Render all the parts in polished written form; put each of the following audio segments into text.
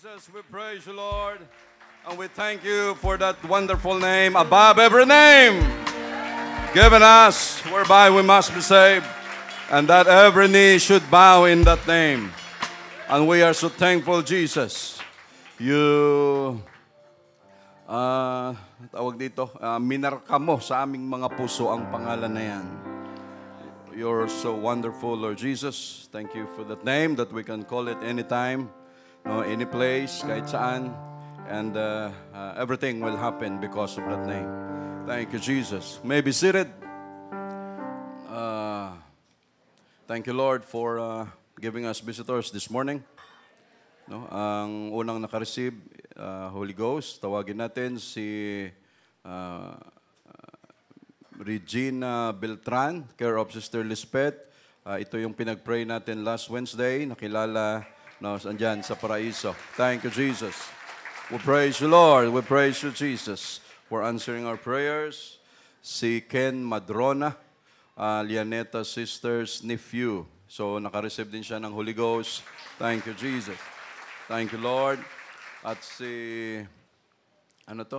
Jesus, we praise you, Lord. And we thank you for that wonderful name above every name given us, whereby we must be saved, and that every knee should bow in that name. And we are so thankful, Jesus. You, tawag dito, minarka mo sa aming mga puso ang pangalan na yan. You're so wonderful, Lord Jesus. Thank you for that name that we can call it anytime, no, any place, kahit saan. And everything will happen because of that name. Thank you, Jesus. May be seated. Thank you, Lord, for giving us visitors this morning. No, ang unang nakareceive, Holy Ghost, tawagin natin si Regina Beltran, care of Sister Lisbeth. Ito yung pinag-pray natin last Wednesday, nakilala andyan sa Paraiso. Thank you, Jesus. We praise you, Lord. We praise you, Jesus, for answering our prayers. Si Ken Madrona, Lianeta Sisters' nephew. So, nakareceive din siya ng Holy Ghost. Thank you, Jesus. Thank you, Lord. At si,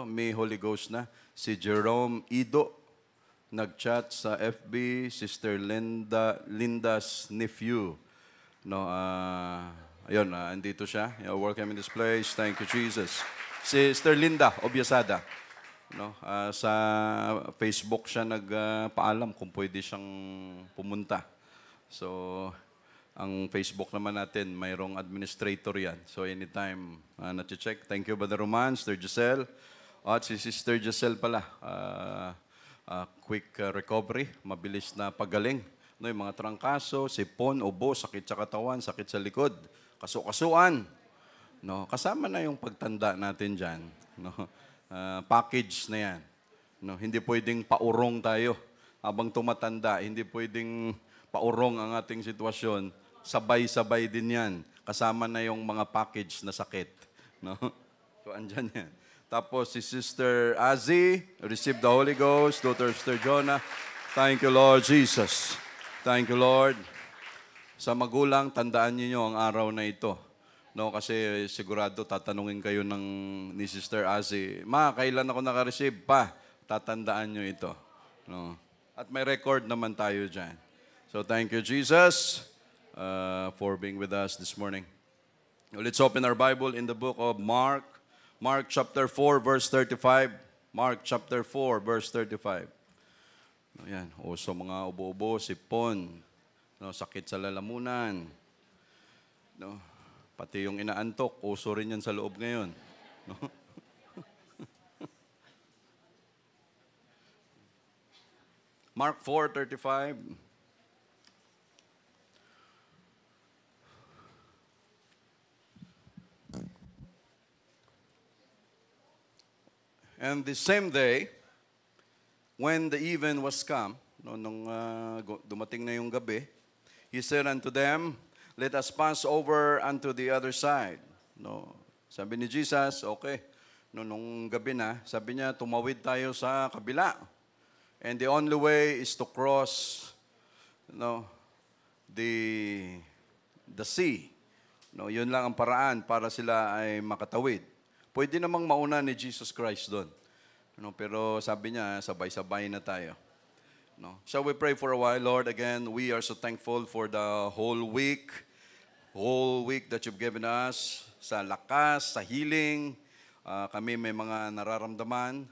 may Holy Ghost na. Si Jerome Ido, nag-chat sa FB, Sister Linda's nephew. No, ayun, andito siya. Welcome in this place. Thank you, Jesus. Sister Linda Obiasada. No, sa Facebook siya nagpaalam kung pwede siyang pumunta. So, ang Facebook naman natin, mayroong administrator yan. So, anytime na-check. Thank you, Brother Roman, Sister Giselle. At si Sister Giselle pala, quick recovery, mabilis na pagaling. No, yung mga trangkaso, sipon, ubo, sakit sa katawan, sakit sa likod, kaso-kasuan. No, kasama na yung pagtanda natin dyan. No, package na yan. No, hindi pwedeng paurong tayo. Habang tumatanda, hindi pwedeng paurong ang ating sitwasyon. Sabay-sabay din yan. Kasama na yung mga package na sakit. No? So, andyan yan. Tapos si Sister Azzy, receive the Holy Ghost. Daughter Sister Jonah. Thank you, Lord Jesus. Thank you, Lord. Sa magulang, tandaan niyo ang araw na ito. No, kasi sigurado tatanungin kayo ni Sister Azzy, Ma, kailan ako naka-receive pa? Tatandaan niyo ito. No? At may record naman tayo dyan. So thank you, Jesus, for being with us this morning. Let's open our Bible in the book of Mark. Mark chapter 4, verse 35. Mark chapter 4, verse 35. Ayan, uso mga ubo-ubo, sipon, no, sakit sa lalamunan. No, pati yung inaantok, uso rin yan sa loob ngayon. No? Mark 4:35. And the same day, when the even was come, nung dumating na yung gabi, he said unto them, let us pass over unto the other side. No, sabi ni Jesus, okay. Nung gabi na, sabi niya, tumawid tayo sa kabila. And the only way is to cross, the sea. No, yun lang ang paraan para sila ay makatawid. Pwede namang mauna ni Jesus Christ doon. No, pero sabi niya, sabay-sabay na tayo. No. Shall we pray for a while? Lord, again, we are so thankful for the whole week that you've given us, sa lakas, sa healing. Kami may mga nararamdaman,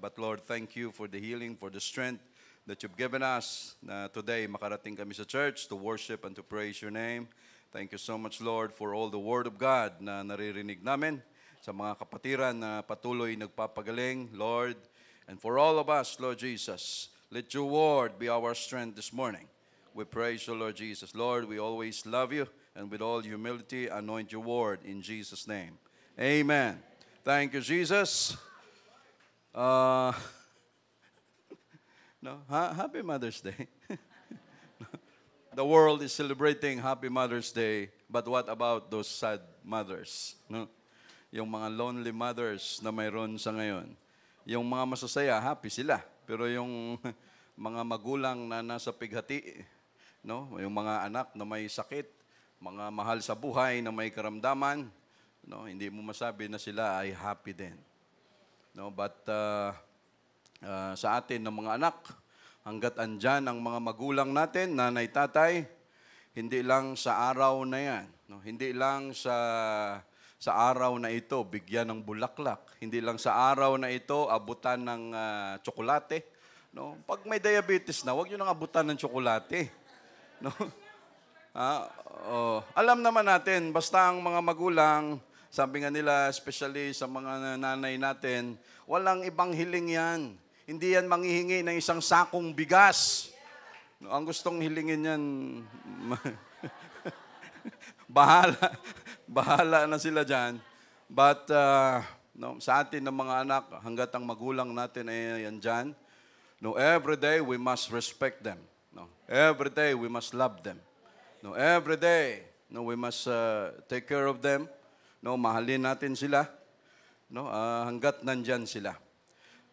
but Lord, thank you for the healing, for the strength that you've given us. Today, makarating kami sa church to worship and to praise your name. Thank you so much, Lord, for all the word of God na naririnig namin, sa mga kapatiran na patuloy nagpapagaling, Lord, and for all of us, Lord Jesus, let your word be our strength this morning. We praise you, Lord Jesus. Lord, we always love you, and with all humility, anoint your word in Jesus' name. Amen. Thank you, Jesus. Happy Mother's Day. The world is celebrating Happy Mother's Day, but what about those sad mothers? No? Yung mga lonely mothers na mayroon sa ngayon. Yung mga masasaya, happy sila. Pero yung mga magulang na nasa pighati, no? Yung mga anak na may sakit, mga mahal sa buhay na may karamdaman, No, hindi mo masabi na sila ay happy din. No, but sa atin ng mga anak, hanggat andyan ang mga magulang natin, nanay, tatay, hindi lang sa araw na yan, no, hindi lang sa araw na ito bigyan ng bulaklak, hindi lang sa araw na ito abutan ng tsokolate. No, pag may diabetes na, huwag niyo nang abutan ng tsokolate. No? Alam naman natin, basta ang mga magulang, sabi nga nila, especially sa mga nanay natin, walang ibang hiling yan. Hindi yan manghihingi ng isang sakong bigas. No, ang gustong hilingin yan, bahala na sila dyan. But no, sa atin ng mga anak, hanggat ang magulang natin ay yan dyan, no, every day we must respect them. No, every day we must love them. No, every day, no, we must take care of them. No, mahalin natin sila. No, hanggat nandyan sila.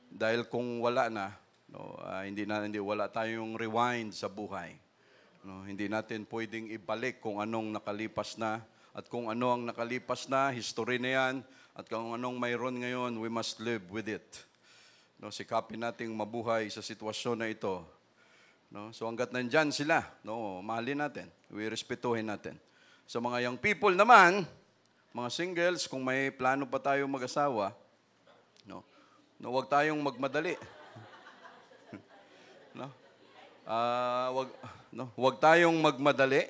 Dahil kung wala na, no, hindi wala tayong rewind sa buhay. No, hindi natin pwedeng ibalik kung anong nakalipas na, at kung ano ang nakalipas na, history na yan, at kung anong mayroon ngayon, we must live with it. No, sikapin nating mabuhay sa sitwasyon na ito. No, so hanggat nandyan sila, no, mahalin natin, respetuhin natin. Sa mga young people naman, mga singles, kung may plano pa tayong mag-asawa, no, huwag tayong magmadali. No? Huwag tayong magmadali.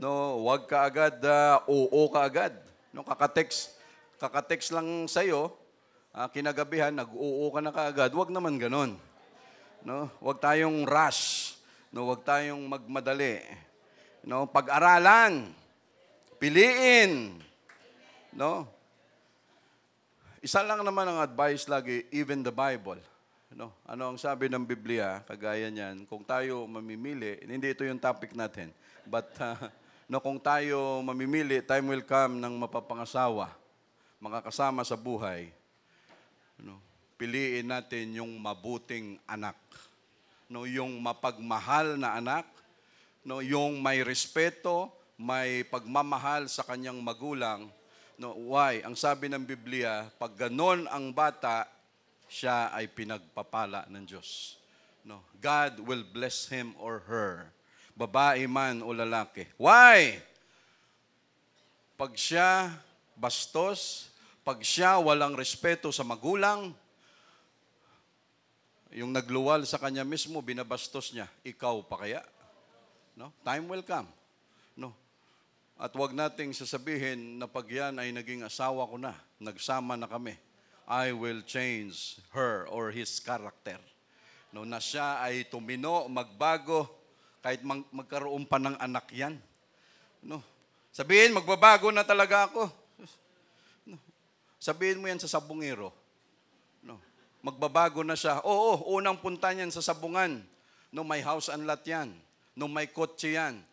No, huwag ka agad, oo ka agad. No, kakatext lang sa'yo, kinagabihan, nag-oo ka na kaagad. Huwag naman ganon. No, huwag tayong rush. No, huwag tayong magmadali. No, pag-aralan, piliin. No? Isa lang naman ang advice lagi, even the Bible. No? Ano ang sabi ng Biblia, kagaya niyan, kung tayo mamimili, hindi ito yung topic natin, but no, kung tayo mamimili, time will come ng mapapangasawa, makakasama sa buhay. No? Piliin natin yung mabuting anak. No, yung mapagmahal na anak, no, yung may respeto, may pagmamahal sa kanyang magulang. No, why? Ang sabi ng Biblia, pag ganon ang bata, siya ay pinagpapala ng Diyos. No, God will bless him or her. Babae man o lalaki. Why? Pag siya bastos, pag siya walang respeto sa magulang, yung nagluwal sa kanya mismo, binabastos niya, ikaw pa kaya? No? Time will come. No? At wag nating sasabihin na pag yan ay naging asawa ko na, nagsama na kami, I will change her or his character. No, na siya ay tumino, magbago, kahit magkaroon pa ng anak yan. No? Sabihin, magbabago na talaga ako. No? Sabihin mo yan sa sabungero. No? Magbabago na siya. Oo, unang punta niyan sa sabungan. No, may house and lot yan. No, may kotse yan.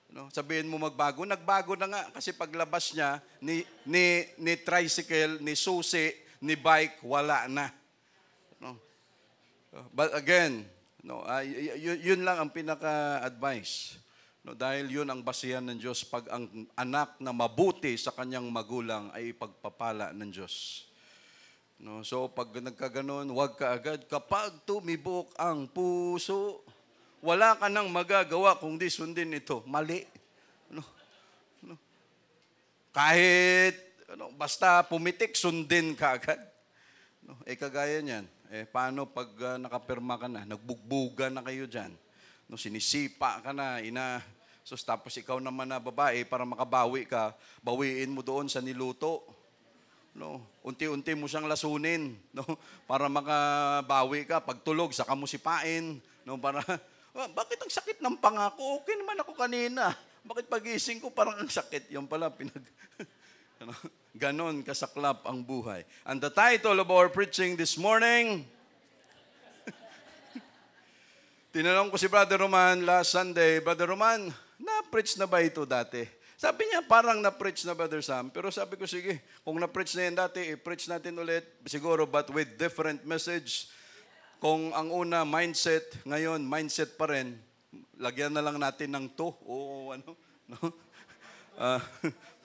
No, sabihin mo magbago, nagbago na nga kasi paglabas niya ni tricycle, ni susi, ni bike, wala na. No. But again, no, yun lang ang pinaka-advice. No, dahil yun ang basihan ng Diyos pag ang anak na mabuti sa kanyang magulang ay ipagpapala ng Diyos. No, so pag nagkaganon, huwag ka agad kapag tumibok ang puso. Wala ka nang magagawa kung di sundin ito. Mali. No? No? Kahit, basta pumitik, sundin ka agad. No? Kagaya niyan. Paano pag nakapirma ka na, nagbugbugan na kayo dyan, no? Sinisipa ka na, so, tapos ikaw naman na babae, para makabawi ka, bawiin mo doon sa niluto. No? Unti-unti mo siyang lasunin, no? Para makabawi ka. Pagtulog, saka mo sipain. No? Para... bakit ang sakit ng pangako? Okay naman ako kanina. Bakit pagising ko parang ang sakit? Yan pala, ganon kasaklap ang buhay. And the title of our preaching this morning, tinanong ko si Brother Roman last Sunday, Brother Roman, na-preach na ba ito dati? Sabi niya, parang na-preach na, Brother Sam. Pero sabi ko, sige, kung na-preach na yan dati, i-preach natin ulit, siguro, but with different message. Kung ang una, mindset, ngayon, mindset pa rin, lagyan na lang natin ng to. O ano? No?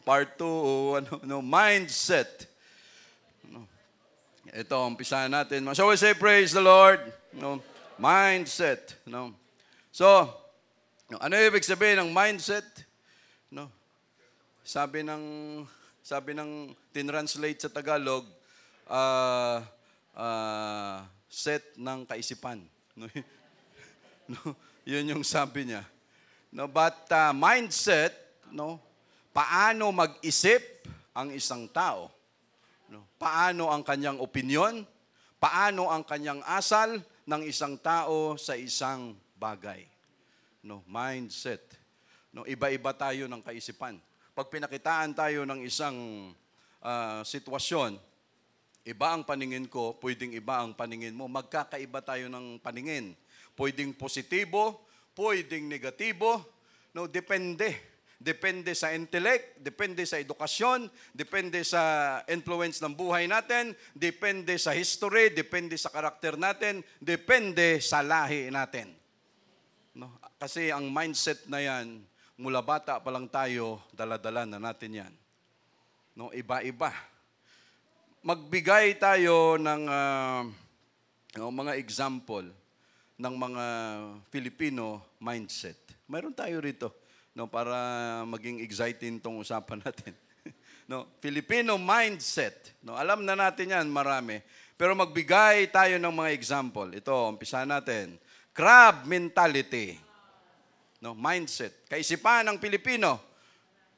Part 2, mindset. Ito, umpisahan natin. So we say, praise the Lord. Mindset. So, ano ibig sabihin ng mindset? Sabi ng tinranslate sa Tagalog, set ng kaisipan. Yun yung sabi niya. But mindset, paano mag-isip ang isang tao? Paano ang kanyang opinyon? Paano ang kanyang asal ng isang tao sa isang bagay? Mindset. Iba-iba tayo ng kaisipan. Pag pinakitaan tayo ng isang sitwasyon, iba ang paningin ko, pwedeng iba ang paningin mo. Magkakaiba tayo ng paningin. Pwedeng positibo, pwedeng negatibo. Depende. Depende sa intellect, depende sa edukasyon, depende sa influence ng buhay natin, depende sa history, depende sa karakter natin, depende sa lahi natin. Kasi ang mindset na yan, mula bata pa lang tayo, dala-dala na natin yan. Iba-iba. Magbigay tayo ng mga example ng mga Filipino mindset. Mayroon tayo rito, para maging exciting tong usapan natin. Filipino mindset. Alam na natin yan, marami. Pero magbigay tayo ng mga example. Ito, umpisa natin. Crab mentality. Mindset. Kaisipan ng Pilipino.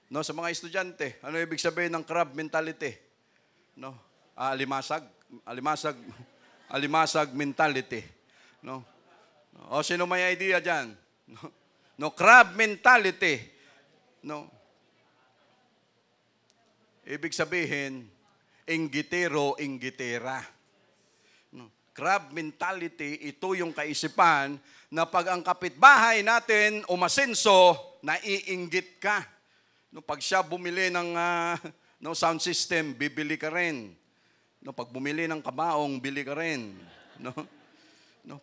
Sa mga estudyante, ano ibig sabihin ng crab mentality? Alimasag mentality. O sino may idea dyan? Crab mentality. Ibig sabihin, inggitero, inggitera. Crab mentality, ito yung kaisipan na pag ang kapitbahay natin umasenso, naiinggit ka. Pag siya bumili ng sound system, bibili ka rin. Pag bumili ng kabaong, bili ka rin.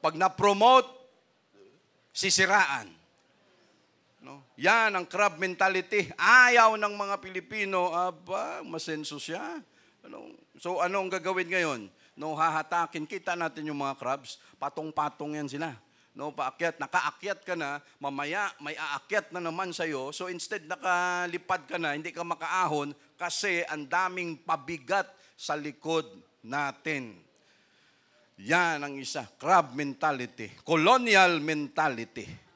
Pag na-promote, sisiraan. Yan ang crab mentality. Ayaw ng mga Pilipino, masenso siya. So ano ang gagawin ngayon? Hahatakin, kita natin yung mga crabs, patong-patong yan sila. Paakyat, nakaakyat ka na, mamaya may aakyat na naman sa'yo. So instead nakalipad ka na, hindi ka makaahon kasi ang daming pabigat sa likod natin. Yan ang isa, crab mentality. Colonial mentality.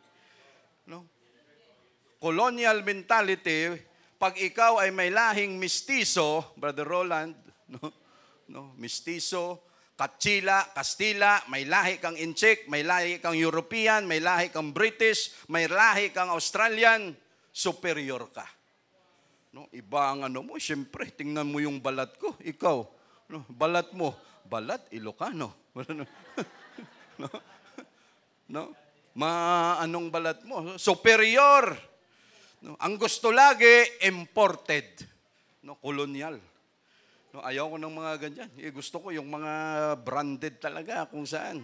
Colonial mentality, pag ikaw ay may lahing mistiso, Brother Roland, mistiso, Kastila, may lahi kang Inchik, may lahi kang European, may lahi kang British, may lahi kang Australian, superior ka. Iba ang mo, siyempre, tingnan mo yung balat ko, ikaw, balat mo, balat Ilocano. Anong balat mo? Superior. Ang gusto lagi, imported. Kolonyal. Ayaw ko ng mga ganyan. Gusto ko yung mga branded talaga kung saan.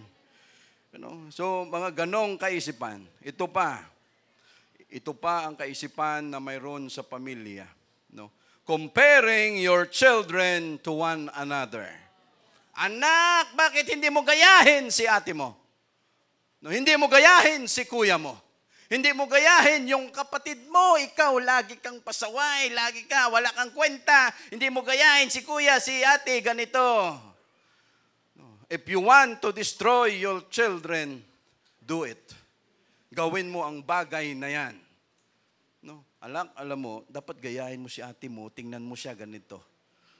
So, mga ganong kaisipan. Ito pa ang kaisipan na mayroon sa pamilya. Comparing your children to one another. Anak, bakit hindi mo gayahin si ate mo? Hindi mo gayahin si kuya mo. Hindi mo gayahin yung kapatid mo, ikaw lagi kang pasaway, lagi ka, wala kang kwenta. Hindi mo gayahin si kuya, si ate, ganito. If you want to destroy your children, do it. Gawin mo ang bagay na yan. Alam mo, dapat gayahin mo si ate mo, tingnan mo siya ganito.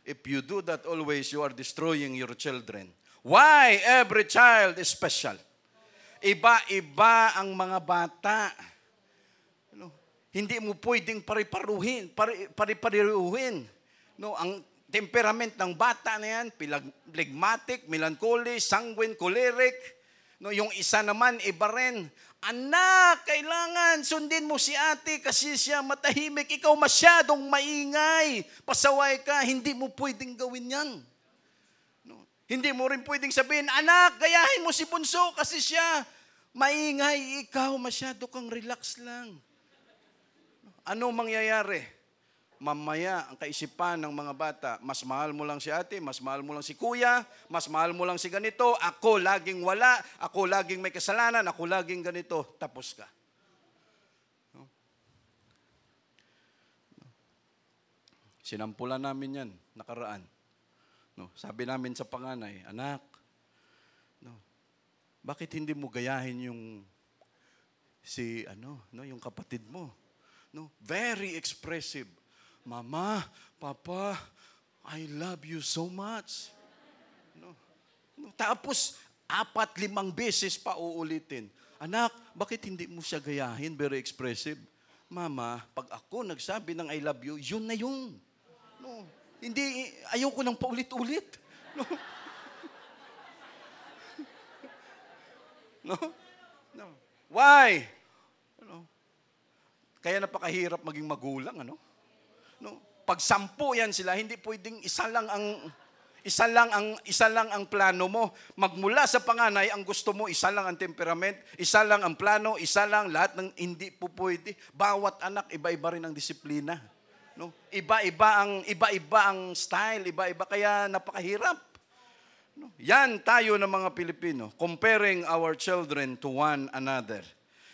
If you do that always, you are destroying your children. Why? Every child is special. Iba-iba ang mga bata. Hindi mo pwedeng pare-parehuhin. Ang temperament ng bata na yan, phlegmatic, melancholy, sanguine, choleric. Yung isa naman, iba rin. Anak, kailangan sundin mo si ate kasi siya matahimik. Ikaw masyadong maingay. Pasaway ka, hindi mo pwedeng gawin yan. Hindi mo rin pwedeng sabihin, anak, gayahin mo si Bunso kasi siya maingay. Ikaw, masyado kang relax lang. Ano mangyayari? mamaya ang kaisipan ng mga bata, mas mahal mo lang si ate, mas mahal mo lang si kuya, mas mahal mo lang si ganito, ako laging wala, ako laging may kasalanan, ako laging ganito, tapos ka. No? Sinampulan namin yan, nakaraan. No? Sabi namin sa panganay, anak, no, bakit hindi mo gayahin yung yung kapatid mo? No? Very expressive. Mama, Papa, I love you so much. No? Tapos, 4-5 beses pa uulitin. Anak, bakit hindi mo siya gayahin? Very expressive. Mama, pag ako nagsabi ng I love you, yun na yun. No? Hindi, ayoko nang paulit-ulit. No? No? No. Why? Ano? Kaya napakahirap maging magulang, ano? No? Pag 10 yan sila, hindi pwedeng isa lang ang plano mo. Magmula sa panganay, ang gusto mo, isa lang ang temperament, isa lang ang plano, isa lang, lahat ng hindi po pwede. Bawat anak, iba-iba rin ang disiplina. No? Iba-iba ang style, iba-iba, kaya napakahirap. No? Yan tayo ng mga Pilipino, comparing our children to one another.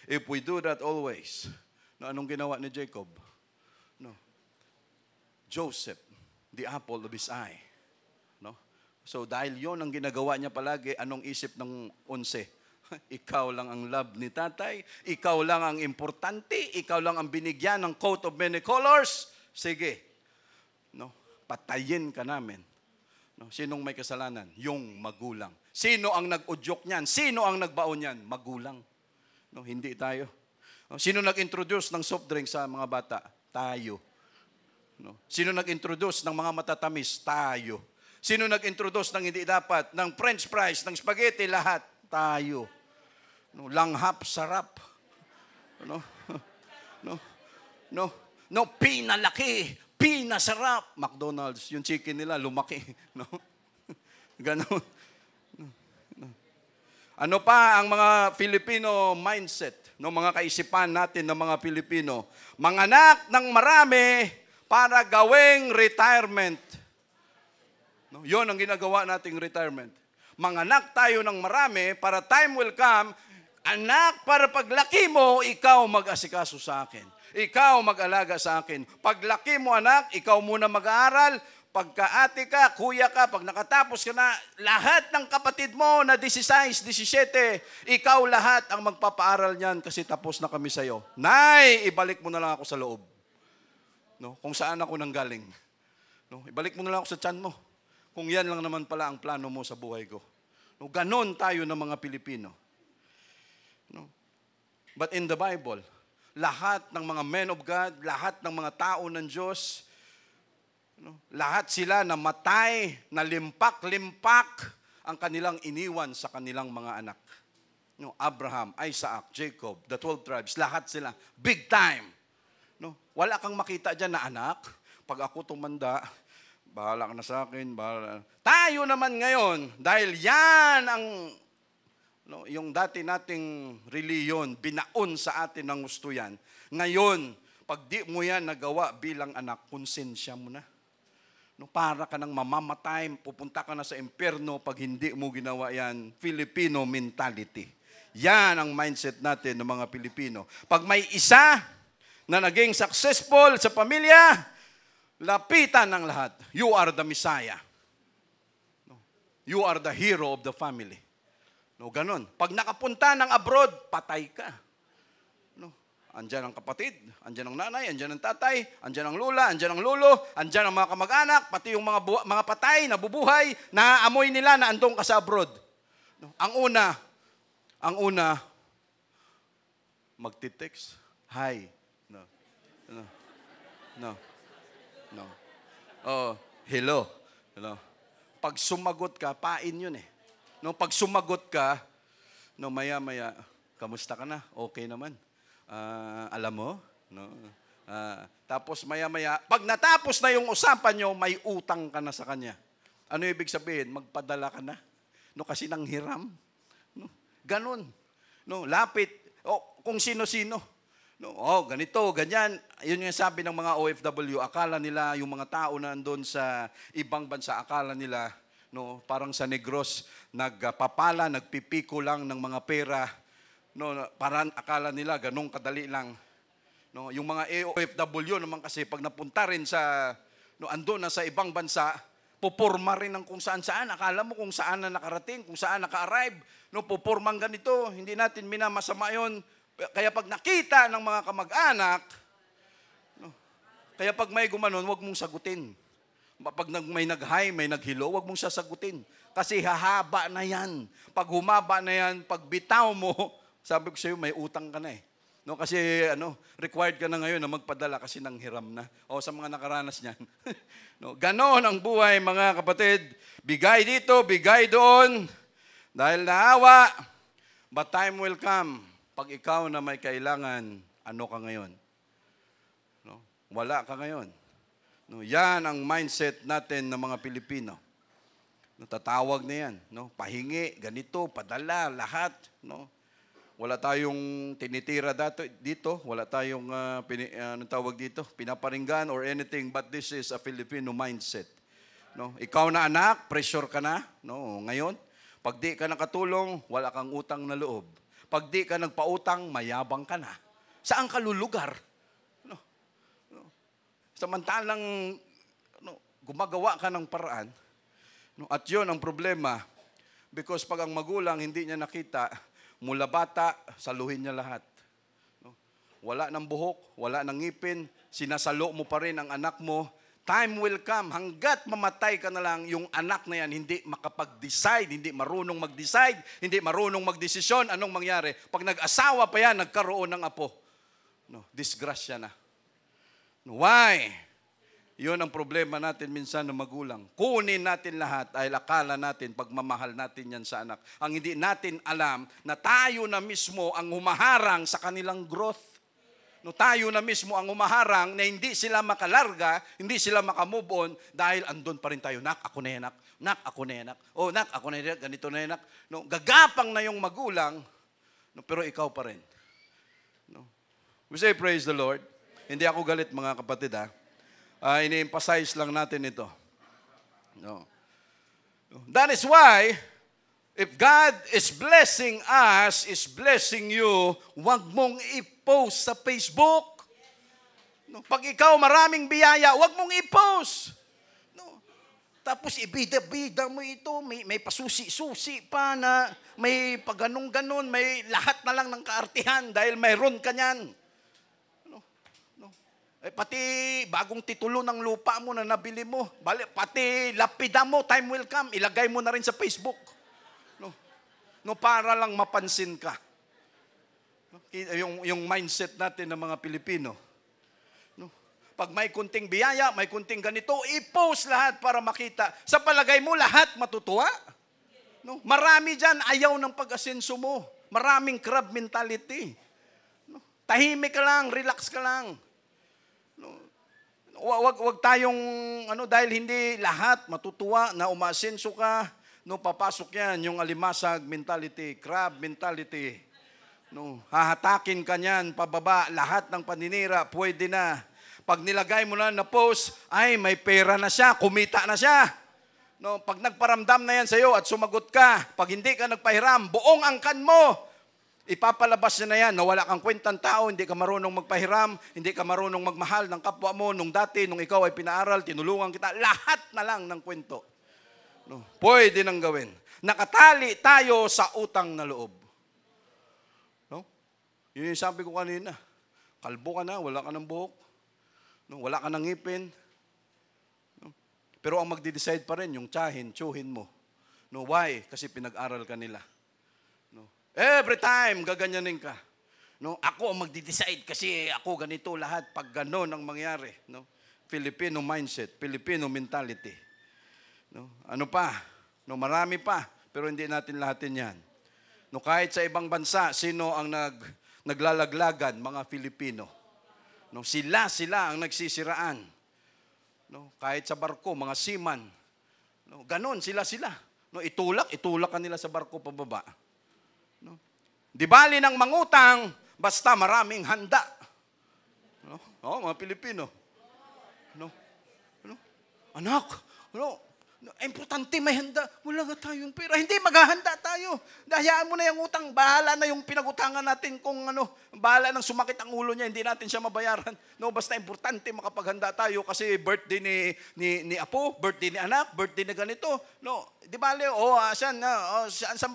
If we do that always, no, anong ginawa ni Jacob? No. Joseph, the apple of his eye. No? So dahil yon ang ginagawa niya palagi, anong isip ng 11? Ikaw lang ang love ni tatay, ikaw lang ang importante, ikaw lang ang binigyan ng coat of many colors. Sige, no? Patayin ka namin. No? Sinong may kasalanan? Yung magulang. Sino ang nag-udyok niyan? Sino ang nagbaon niyan? Magulang. No? Hindi tayo. No? Sino nag-introduce ng soft drink sa mga bata? Tayo. No? Sino nag-introduce ng mga matatamis? Tayo. Sino nag-introduce ng hindi dapat? Ng french fries, ng spaghetti, lahat? Tayo. No? Langhap, sarap. No? No? No? No? Pinalaki, pinasarap. McDonald's, yung chicken nila, lumaki. No? Ganon. No? Ano pa ang mga Filipino mindset? No? Mga kaisipan natin ng mga Pilipino. Manganak ng marami, para gawing retirement. No, yun ang ginagawa nating retirement. Manganak tayo ng marami para time will come, anak, para paglaki mo, ikaw mag-asikaso sa akin. Ikaw mag-alaga sa akin. Paglaki mo, anak, ikaw muna mag-aaral. Pagka-ate ka, kuya ka, pag nakatapos ka na, lahat ng kapatid mo na 16, 17, ikaw lahat ang magpapaaral niyan kasi tapos na kami sa'yo. Nay, ibalik mo na lang ako sa loob. No, kung saan ako nanggaling. No, ibalik mo na lang ako sa tiyan mo. Kung yan lang naman pala ang plano mo sa buhay ko. No, ganon tayo ng mga Pilipino. No. But in the Bible, lahat ng mga men of God, lahat ng mga tao ng Diyos, no, lahat sila namatay, nalimpak-limpak ang kanilang iniwan sa kanilang mga anak. No, Abraham, Isaac, Jacob, the 12 tribes, lahat sila, big time. No, wala kang makita dyan na anak, pag ako tumanda, bahala ka na sa akin, bahala. Tayo naman ngayon, dahil yan ang, no, yung dati nating reliyon, binaon sa atin ng gusto yan. Ngayon, pag di mo yan nagawa bilang anak, konsensya mo na. No, para ka nang mamamatay, pupunta ka na sa impyerno pag hindi mo ginawa yan. Filipino mentality. Yan ang mindset natin ng mga Pilipino. Pag may isa na naging successful sa pamilya, lapitan ng lahat. You are the Messiah. No. You are the hero of the family. No, ganon. Pag nakapunta ng abroad, patay ka. No. Andyan ang kapatid, andyan ang nanay, andyan ang tatay, andyan ang lula, andyan ang lolo, andyan ang mga kamag-anak, pati yung mga patay na bubuhay, naaamoy nila na andong ka sa abroad. No. Ang una, magtitext, hi. No. Oh, hello. Pag sumagot ka, pain yun eh. No, pag sumagot ka, no, maya-maya, kamusta ka na? Okay naman. Alam mo? No. Tapos maya-maya, pag natapos na yung usapan nyo, may utang ka na sa kanya. Ano ibig sabihin? Magpadala ka na. No, kasi nang hiram. No, ganun. No, lapit. O, kung sino-sino. No, ganito, ganyan. Yun yung sabi ng mga OFW, akala nila yung mga tao na andun sa ibang bansa, akala nila, no, parang sa Negros, nagpapala, nagpipiko lang ng mga pera. No, parang akala nila ganun kadali lang. No, yung mga OFW naman kasi pag napunta rin sa andun na sa ibang bansa, puporma rin ng kung saan-saan. Akala mo kung saan na nakarating, kung saan naka-arrive. No, pupormang ganito, hindi natin minamasama yun. Kaya pag nakita ng mga kamag-anak, no, kaya pag may gumanon, huwag mong sagutin. Pag may nag-hi, may nag-hello, huwag mong sasagutin. Kasi hahaba na yan. Pag humaba na yan, pag bitaw mo, sabi ko sa'yo, may utang ka na eh. No, kasi required ka na ngayon na magpadala kasi nang hiram na. O sa mga nakaranas niyan. No, ganon ang buhay, mga kapatid. Bigay dito, bigay doon. Dahil naawa, but time will come. Pag ikaw na may kailangan, ano ka ngayon? No? Wala ka ngayon. No, yan ang mindset natin ng mga Pilipino. Natatawag na yan. No? Pahingi, ganito, padala, lahat. No? Wala tayong tinitira dito. Wala tayong tawag dito, pinaparinggan or anything. But this is a Filipino mindset. No? Ikaw na anak, pressure ka na. No? Ngayon, pag di ka nakatulong, wala kang utang na loob. Pag di ka nagpautang, mayabang ka na. Saan ka lulugar? No. Samantalang gumagawa ka ng paraan. No. At yun ang problema. Because pag ang magulang hindi niya nakita, mula bata, saluhin niya lahat. No. Wala ng buhok, wala ng ngipin, sinasalo mo pa rin ang anak mo. Time will come, hanggat mamatay ka na lang, yung anak na yan hindi makapag-decide, hindi marunong mag-decide, hindi marunong magdesisyon, anong mangyari? Pag nag-asawa pa yan, nagkaroon ng apo. No, disgrasya na. No, why? Yun ang problema natin minsan ng magulang. Kunin natin lahat ay akala natin, pagmamahal natin yan sa anak. Ang hindi natin alam na tayo na mismo ang humaharang sa kanilang growth. No, tayo na mismo ang umaharang na hindi sila makalarga, hindi sila makamove on dahil andun pa rin tayo. Nak, ako na yan, nak. Nak, ako na yan, nak. Oh, nak, ako na yan, ganito na yan, nak. No, gagapang na yung magulang, no, pero ikaw pa rin. No. We say praise the Lord. Hindi ako galit, mga kapatid, ha. Ini-emphasize lang natin ito. No. That is why, if God is blessing us, is blessing you, huwag mong i-post sa Facebook. No, pag ikaw maraming biyaya, huwag mong i-post. No, tapos ibida-bida mo ito, may pasusi-susi pa na may pagganong-ganon, may lahat na lang ng kaartihan dahil mayroon ka niyan. No, no. Pati bagong titulo ng lupa mo na nabili mo, pati lapida mo, time will come, ilagay mo na rin sa Facebook. No, para lang mapansin ka. Yung mindset natin ng mga Pilipino. No, pag may kunting biyaya, may kunting ganito, i-post lahat para makita. Sa palagay mo, lahat matutuwa? No, marami dyan, ayaw ng pag-asenso mo. Maraming crab mentality. No, tahimik ka lang, relax ka lang. No, wag tayong, dahil hindi lahat matutuwa na umasenso ka. No, papasok yan, yung alimasag mentality, crab mentality. No, hahatakin ka niyan, pababa, lahat ng paninira, pwede na. Pag nilagay mo na post, ay may pera na siya, kumita na siya. No, pag nagparamdam na yan sa'yo at sumagot ka, pag hindi ka nagpahiram, buong angkan mo, ipapalabas niya na yan, na wala kang kwentang tao, hindi ka marunong magpahiram, hindi ka marunong magmahal ng kapwa mo, nung dati, nung ikaw ay pinaaral, tinulungan kita, lahat na lang ng kwento. No, pwede nang gawin. Nakatali tayo sa utang na loob. No? Yun yung sabi ko kanina. Kalbo ka na, wala ka ng buhok. No, wala ka ng ngipin. No? Pero ang magdi-decide pa rin, yung tsuhin mo. No, why? Kasi pinag-aral ka nila. No? Every time, gaganyanin ka. No, ako ang magdi-decide kasi ako ganito lahat. Pag gano'n ang mangyari. No? Filipino mindset, Filipino mentality. No, ano pa? No, marami pa, pero hindi natin lahatin yan. No, kahit sa ibang bansa, sino ang naglalaglagan? Mga Filipino. No, sila ang nagsisiraan. No, kahit sa barko, mga seaman. No, ganon, sila. No, itulak ka nila sa barko pababa. No, di bali ng mangutang, basta maraming handa. Oh, mga Pilipino. Ano? Ano? Anak, ano? Importante may handa. Wala nga tayong pera. Hindi, maghahanda tayo. Hayaan mo na yung utang. Bahala na yung pinagutangan natin kung ano. Bahala nang sumakit ang ulo niya. Hindi natin siya mabayaran. No, basta importante makapaghanda tayo kasi birthday ni Apo, birthday ni anak, birthday na ganito. No, di ba, Leo? Saan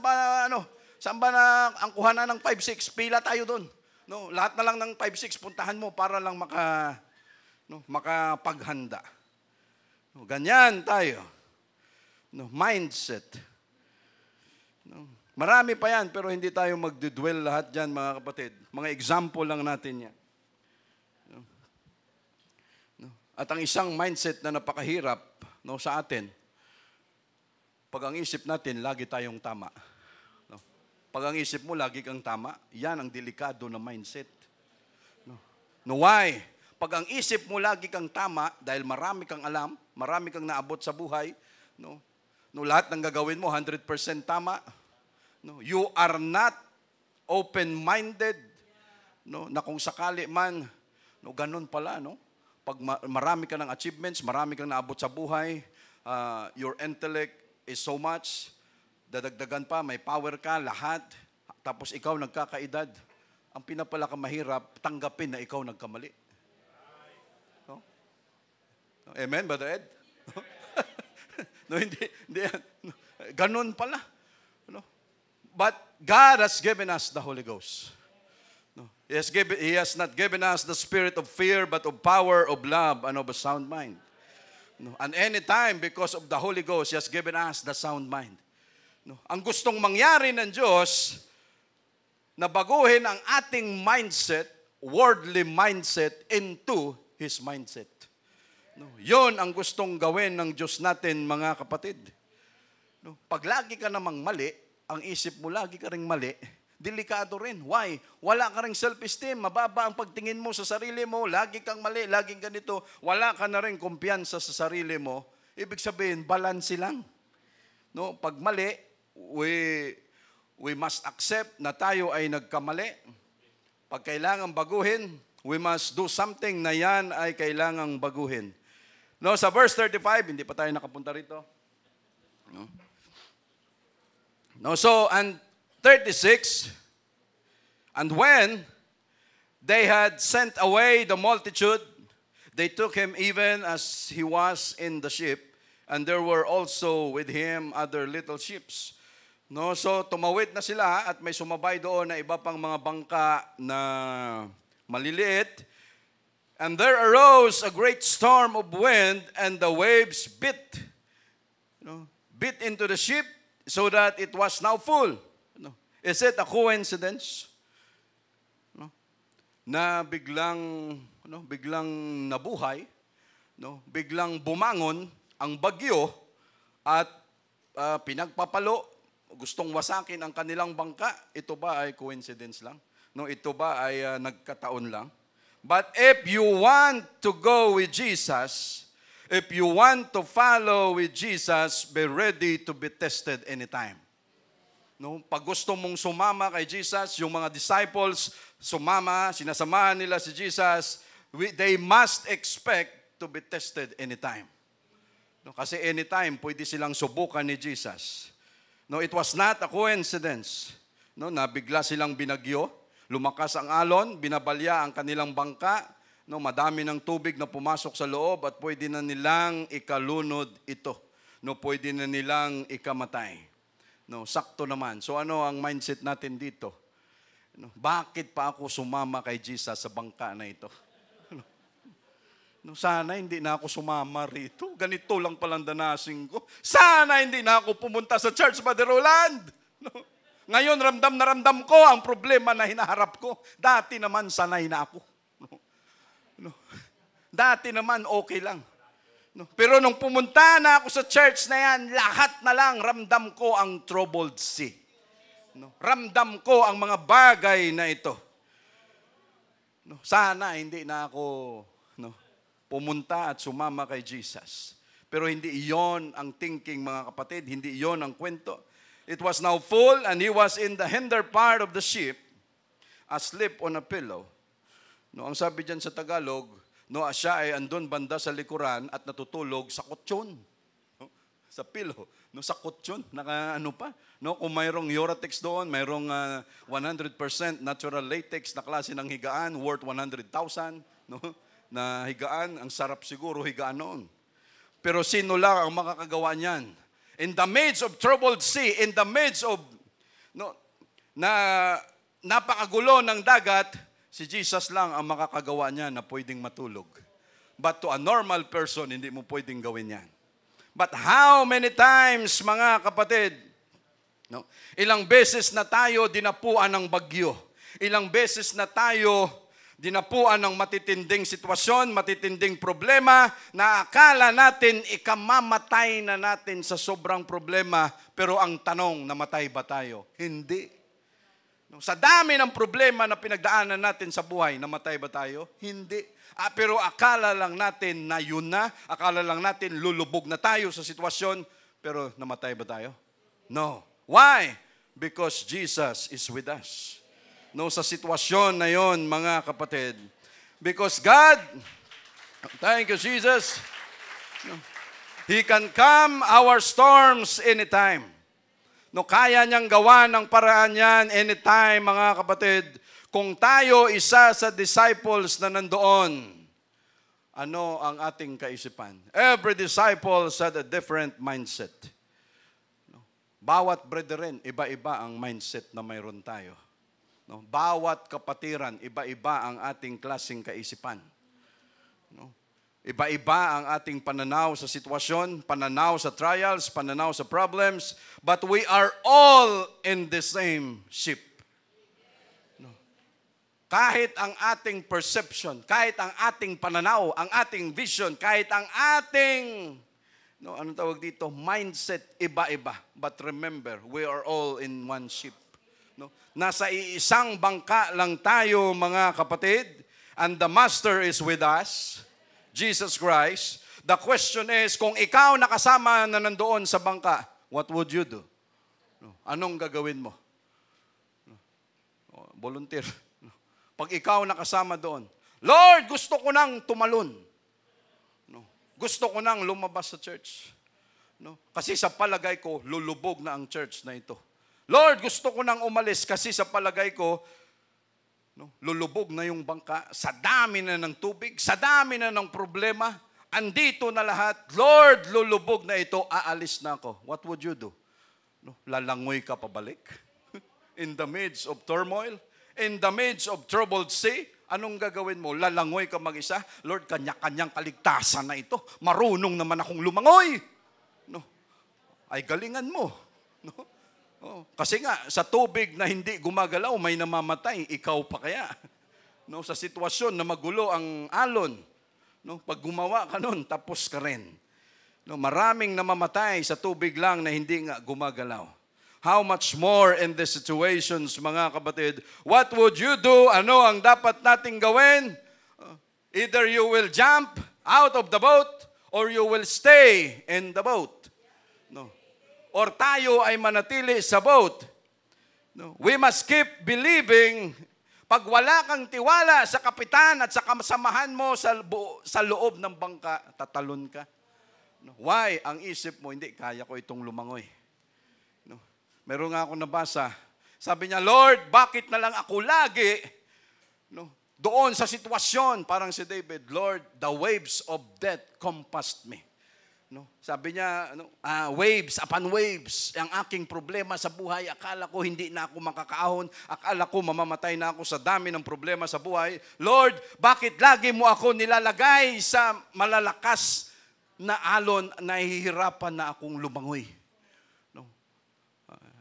ba, saan ba na ang kuhanan ng 5-6? Pila tayo doon. No, lahat na lang ng 5-6 puntahan mo para lang makapaghanda. No, ganyan tayo. No, mindset. No. Marami pa yan, pero hindi tayo magdudwell lahat dyan, mga kapatid. Mga example lang natin yan. No. No. At ang isang mindset na napakahirap sa atin, pag ang isip natin, lagi tayong tama. No. Pag ang isip mo, lagi kang tama, yan ang delikado na mindset. No, why? Pag ang isip mo, lagi kang tama, dahil marami kang alam, marami kang naabot sa buhay, no, lahat ng gagawin mo, 100% tama. No, you are not open-minded. No, na kung sakali man, ganun pala. No? Pag marami ka ng achievements, marami kang naabot sa buhay, your intellect is so much, dadagdagan pa, may power ka, lahat, tapos ikaw nagkakaedad. Ang mahirap, tanggapin na ikaw nagkamali. No? Amen, Brother Ed? No, hindi yan. No, ganun pala. No? But God has given us the Holy Ghost. No? He has not given us the spirit of fear, but of power, of love, and of a sound mind. No? And anytime, because of the Holy Ghost, He has given us the sound mind. No? Ang gustong mangyari ng Diyos, na baguhin ang ating mindset, worldly mindset, into His mindset. No, yun ang gustong gawin ng Diyos natin, mga kapatid. No, pag lagi ka namang mali, ang isip mo lagi ka ring mali, delikado rin. Why? Wala ka ring self-esteem, mababa ang pagtingin mo sa sarili mo, lagi kang mali, laging ganito, wala ka na rin kumpiyansa sa sarili mo. Ibig sabihin, balance lang. No, pag mali, we must accept na tayo ay nagkamali. Pag kailangang baguhin, we must do something na yan ay kailangang baguhin. No, sa verse 35, hindi pa tayo nakapunta rito. No, so, and 36, and when they had sent away the multitude, they took him even as he was in the ship, and there were also with him other little ships. No, so tumawid na sila at may sumabay doon na iba pang mga bangka na maliliit. And there arose a great storm of wind, and the waves bit into the ship so that it was now full. Is it a coincidence? Na biglang nabuhay, biglang bumangon ang bagyo at pinagpapalo, gustong wasakin ang kanilang bangka. Ito ba ay coincidence lang? No, ito ba ay nagkataon lang? But if you want to go with Jesus, if you want to follow with Jesus, be ready to be tested anytime. No, pag gusto mong sumama kay Jesus, yung mga disciples sinasamahan nila si Jesus, they must expect to be tested anytime. No, kasi anytime pwede silang subukan ni Jesus. No, it was not a coincidence. No, nabigla silang binagyo, lumakas ang alon, binabalya ang kanilang bangka, no, madami ng tubig na pumasok sa loob at pwede na nilang ikalunod ito. No, pwede na nilang ikamatay. No, sakto naman. So ano ang mindset natin dito? No, bakit pa ako sumama kay Jesus sa bangka na ito? No, sana hindi na ako sumama rito. Ganito lang palang danasin ko. Sana hindi na ako pumunta sa church, Brother Roland. No. Ngayon, ramdam na ramdam ko ang problema na hinaharap ko. Dati naman, sanay na ako. No. Dati naman, okay lang. No. Pero nung pumunta na ako sa church na yan, lahat na lang, ramdam ko ang troubled sea. No. Ramdam ko ang mga bagay na ito. No. Sana hindi na ako pumunta at sumama kay Jesus. Pero hindi iyon ang thinking, mga kapatid. Hindi iyon ang kwento. It was now full, and he was in the hinder part of the ship, asleep on a pillow. No, ang sabi diyan sa Tagalog, no, siya ay andun banda sa likuran at natutulog sa kutsyon. No, sa pillow. No, sa kutsyon, naka ano pa. No, kung mayroong Uratex doon, mayroong 100% natural latex na klase ng higaan worth 100,000, no? Na higaan, ang sarap siguro higaan noon. Pero sino lang ang makakagawa niyan? In the midst of troubled sea, in the midst of na napakagulo ng dagat, si Jesus lang ang makakagawa niya na pwedeng matulog. But to a normal person, hindi mo pwedeng gawin yan. But how many times, mga kapatid, ilang beses na tayo dinapuan ng bagyo. Ilang beses na tayo dinapuan ng matitinding sitwasyon, matitinding problema, na akala natin ikamamatay na natin sa sobrang problema, pero ang tanong, namatay ba tayo? Hindi. Sa dami ng problema na pinagdaanan natin sa buhay, namatay ba tayo? Hindi. Pero akala lang natin na yun na, akala lang natin lulubog na tayo sa sitwasyon, pero namatay ba tayo? No. Why? Because Jesus is with us. No, sa sitwasyon na yon, mga kapatid, because God, thank you Jesus, He can calm our storms anytime. No, kaya niyang gawa ng paraan yan anytime, mga kapatid. Kung tayo isa sa disciples na nandoon, ano ang ating kaisipan? Every disciple had a different mindset. Bawat brethren, iba-iba ang mindset na mayroon tayo. No, bawat kapatiran, iba-iba ang ating klaseng kaisipan. No, iba-iba ang ating pananaw sa sitwasyon, pananaw sa trials, pananaw sa problems, but we are all in the same ship. No. Kahit ang ating perception, kahit ang ating pananaw, ang ating vision, kahit ang ating anong tawag dito? Mindset, iba-iba. But remember, we are all in one ship. No? Nasa iisang bangka lang tayo, mga kapatid, and the Master is with us, Jesus Christ. The question is, kung ikaw nakasama na nandoon sa bangka, what would you do? No? Anong gagawin mo? No? Volunteer. No? Pag ikaw nakasama doon, Lord, gusto ko nang tumalon. No? Gusto ko nang lumabas sa church. No? Kasi sa palagay ko, lulubog na ang church na ito. Lord, gusto ko nang umalis kasi sa palagay ko, lulubog na yung bangka, sa dami na ng tubig, sa dami na ng problema, andito na lahat, Lord, lulubog na ito, aalis na ako. What would you do? Lalangoy ka pabalik? In the midst of turmoil? In the midst of troubled sea? Anong gagawin mo? Lalangoy ka mag-isa? Lord, kanya-kanyang kaligtasan na ito. Marunong naman akong lumangoy. Ay galingan mo. Kasi nga, sa tubig na hindi gumagalaw, may namamatay, ikaw pa kaya? Sa sitwasyon na magulo ang alon, pag gumawa ka nun, tapos ka rin. Maraming namamatay sa tubig lang na hindi nga gumagalaw. How much more in these situations, mga kapatid? What would you do? Ano ang dapat nating gawin? Either you will jump out of the boat or you will stay in the boat. Or tayo ay manatili sa boat. No. We must keep believing. Pag wala kang tiwala sa kapitan at sa kasamahan mo sa loob ng bangka, tatalon ka. No. Why? Ang isip mo, hindi, kaya ko itong lumangoy. No. Meron nga ako nabasa. Sabi niya, Lord, bakit na lang ako lagi doon sa sitwasyon? Parang si David, Lord, the waves of death compassed me. Sabi niya, waves upon waves, ang aking problema sa buhay, akala ko hindi na ako makakaahon, akala ko mamamatay na ako sa dami ng problema sa buhay. Lord, bakit lagi mo ako nilalagay sa malalakas na alon, nahihirapan na akong lumangoy?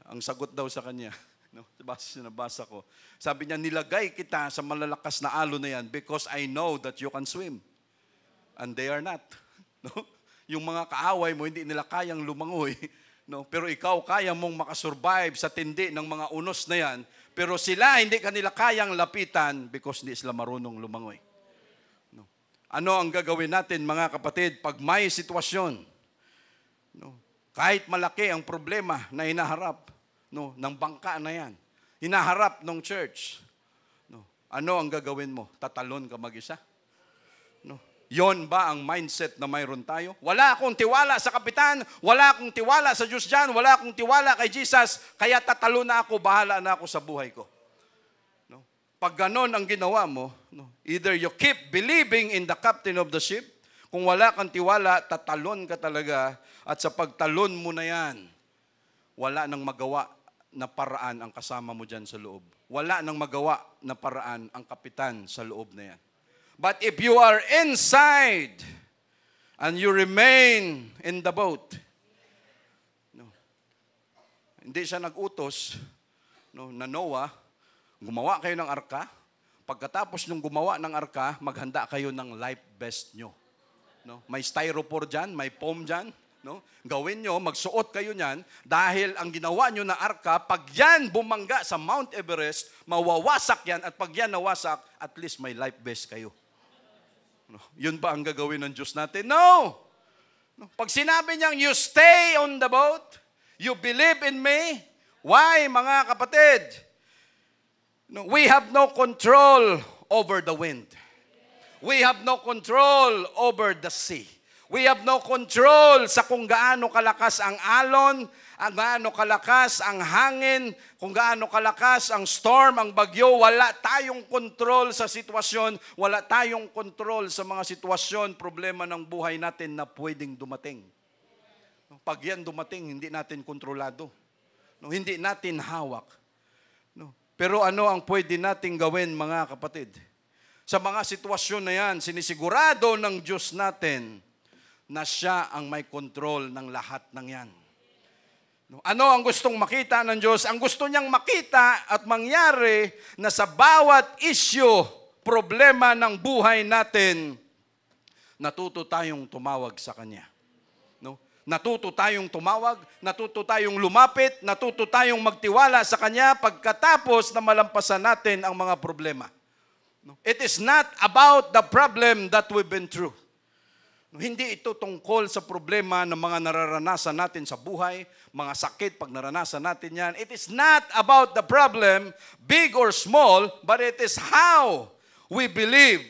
Ang sagot daw sa kanya, nabasa ko, sabi niya, nilagay kita sa malalakas na alon na yan because I know that you can swim. And they are not. Yung mga kaaway mo, hindi nila kayang lumangoy. Pero ikaw, kaya mong makasurvive sa tindi ng mga unos na yan. Pero sila, hindi kanila kayang lapitan because hindi sila marunong lumangoy. Ano ang gagawin natin, mga kapatid, pag may sitwasyon? Kahit malaki ang problema na hinaharap ng bangka na yan, hinaharap ng church. ano ang gagawin mo? Tatalon ka mag-isa? No? Yon ba ang mindset na mayroon tayo? Wala akong tiwala sa kapitan, wala akong tiwala sa Diyos dyan, wala akong tiwala kay Jesus, kaya tatalo na ako, bahala na ako sa buhay ko. No? Pag ganon ang ginawa mo, no? Either you keep believing in the captain of the ship, kung wala kang tiwala, tatalon ka talaga, at sa pagtalon mo na yan, wala nang magawa na paraan ang kasama mo dyan sa loob. Wala nang magawa na paraan ang kapitan sa loob na yan. But if you are inside and you remain in the boat, no, hindi siya nag-utos, no, na Noah, gumawa kayo ng arka. Pagkatapos nung gumawa ng arka, maghanda kayo ng life vest nyo. No? May styrofoam dyan, may foam dyan. No? Gawin nyo, magsuot kayo niyan, dahil ang ginawa nyo na arka, pag yan bumangga sa Mount Everest, mawawasak yan, at pag yan nawasak, at least may life vest kayo. No? Yun ba ang gagawin ng Diyos natin? No! No. Pag sinabi niyang, you stay on the boat, you believe in me, why, mga kapatid? No, we have no control over the wind. We have no control over the sea. We have no control sa kung gaano kalakas ang alon, ang gaano kalakas ang hangin, kung gaano kalakas ang storm, ang bagyo. Wala tayong control sa sitwasyon, wala tayong control sa mga sitwasyon, problema ng buhay natin na pwedeng dumating. Pag yan dumating, hindi natin kontrolado. No, hindi natin hawak. No. Pero ano ang pwede nating gawin, mga kapatid? Sa mga sitwasyon na yan, sinisigurado ng Diyos natin na siya ang may control ng lahat ng yan. Ano ang gustong makita ng Diyos? Ang gusto niyang makita at mangyari na sa bawat issue, problema ng buhay natin, natuto tayong tumawag sa Kanya. No? Natuto tayong tumawag, natuto tayong lumapit, natuto tayong magtiwala sa Kanya pagkatapos na malampasan natin ang mga problema. No? It is not about the problem that we've been through. Hindi ito tungkol sa problema ng mga nararanasan natin sa buhay, mga sakit pag naranasan natin yan. It is not about the problem, big or small, but it is how we believe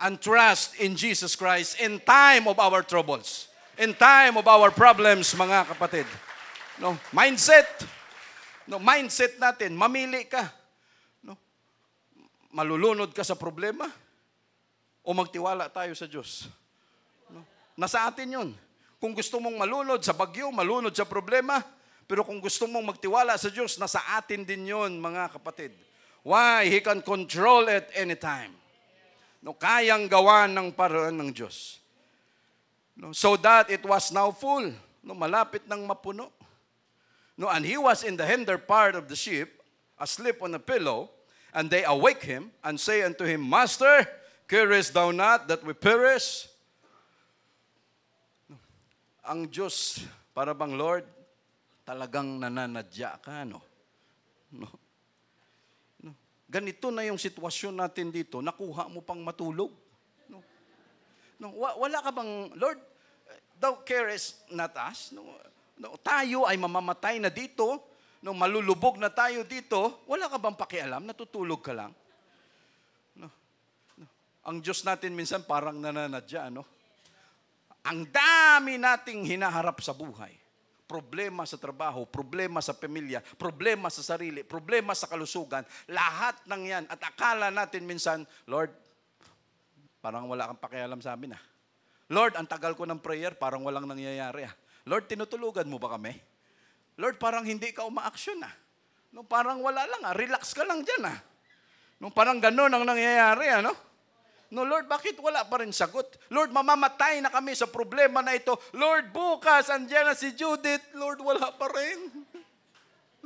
and trust in Jesus Christ in time of our troubles, in time of our problems, mga kapatid. No, mindset. No, mindset natin, mamili ka. No, malulunod ka sa problema o magtiwala tayo sa Diyos. Nasa atin yun. Kung gusto mong malunod sa bagyo, malunod sa problema, pero kung gusto mong magtiwala sa Diyos, nasa atin din yun, mga kapatid. Why? He can control it anytime. No, kayang gawa ng paraan ng Diyos. No, so that it was now full. No, malapit nang mapuno. No, and he was in the hinder part of the ship, asleep on a pillow, and they awake him and say unto him, Master, carest thou not that we perish? Ang Diyos, para bang Lord, talagang nananadya ka, no? No? No? Ganito na yung sitwasyon natin dito, nakuha mo pang matulog. No? No? Wala ka bang, Lord, thou carest not us? No? No? Tayo ay mamamatay na dito, no? Malulubog na tayo dito, wala ka bang pakialam, natutulog ka lang? No? No? Ang Diyos natin minsan parang nananadya, no? Ang dami nating hinaharap sa buhay. Problema sa trabaho, problema sa pamilya, problema sa sarili, problema sa kalusugan. Lahat ng yan. At akala natin minsan, Lord, parang wala kang pakialam sa amin. Lord, ang tagal ko ng prayer, parang walang nangyayari. Lord, tinutulugan mo ba kami? Lord, parang hindi ka uma-action. No, parang wala lang. Relax ka lang dyan. No, parang ganun ang nangyayari. No, Lord, bakit wala pa rin sagot? Lord, mamamatay na kami sa problema na ito. Lord, bukas, andyan na si Judith. Lord, wala pa rin.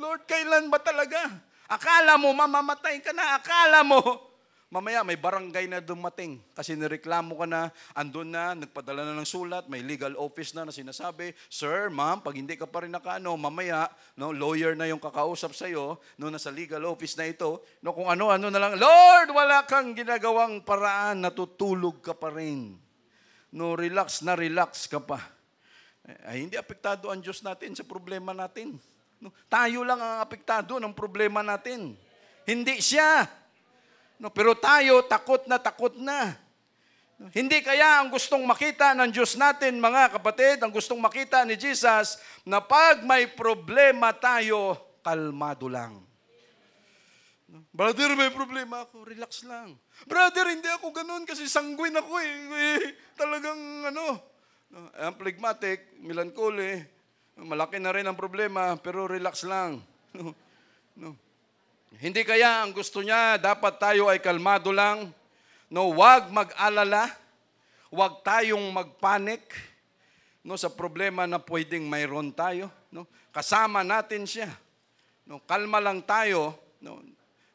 Lord, kailan ba talaga? Akala mo, mamamatay ka na. Akala mo, mamaya may barangay na dumating. Kasi nireklamo ka na, andun na, nagpadala na ng sulat, may legal office na sinasabi, Sir, ma'am, pag hindi ka pa rin nakaano, mamaya, no, lawyer na yung kakausap sa'yo, no, nasa legal office na ito, no, kung ano-ano na lang, Lord, wala kang ginagawang paraan, natutulog ka pa rin. No, relax ka pa. Ay, hindi apektado ang Diyos natin sa problema natin. No, tayo lang ang apektado ng problema natin. Hindi siya. No, pero tayo, takot na takot na. Hindi kaya ang gustong makita ng Diyos natin, mga kapatid, ang gustong makita ni Jesus, na pag may problema tayo, kalmado lang. Brother, may problema ako, relax lang. Brother, hindi ako ganun kasi sanguine ako talagang ang phlegmatic, melancholy, malaki na rin ang problema, pero relax lang. Hindi kaya ang gusto niya, dapat tayo ay kalmado lang. Wag mag-alala, wag tayong magpanik sa problema na pwedeng mayroon tayo. Kasama natin siya. Kalma lang tayo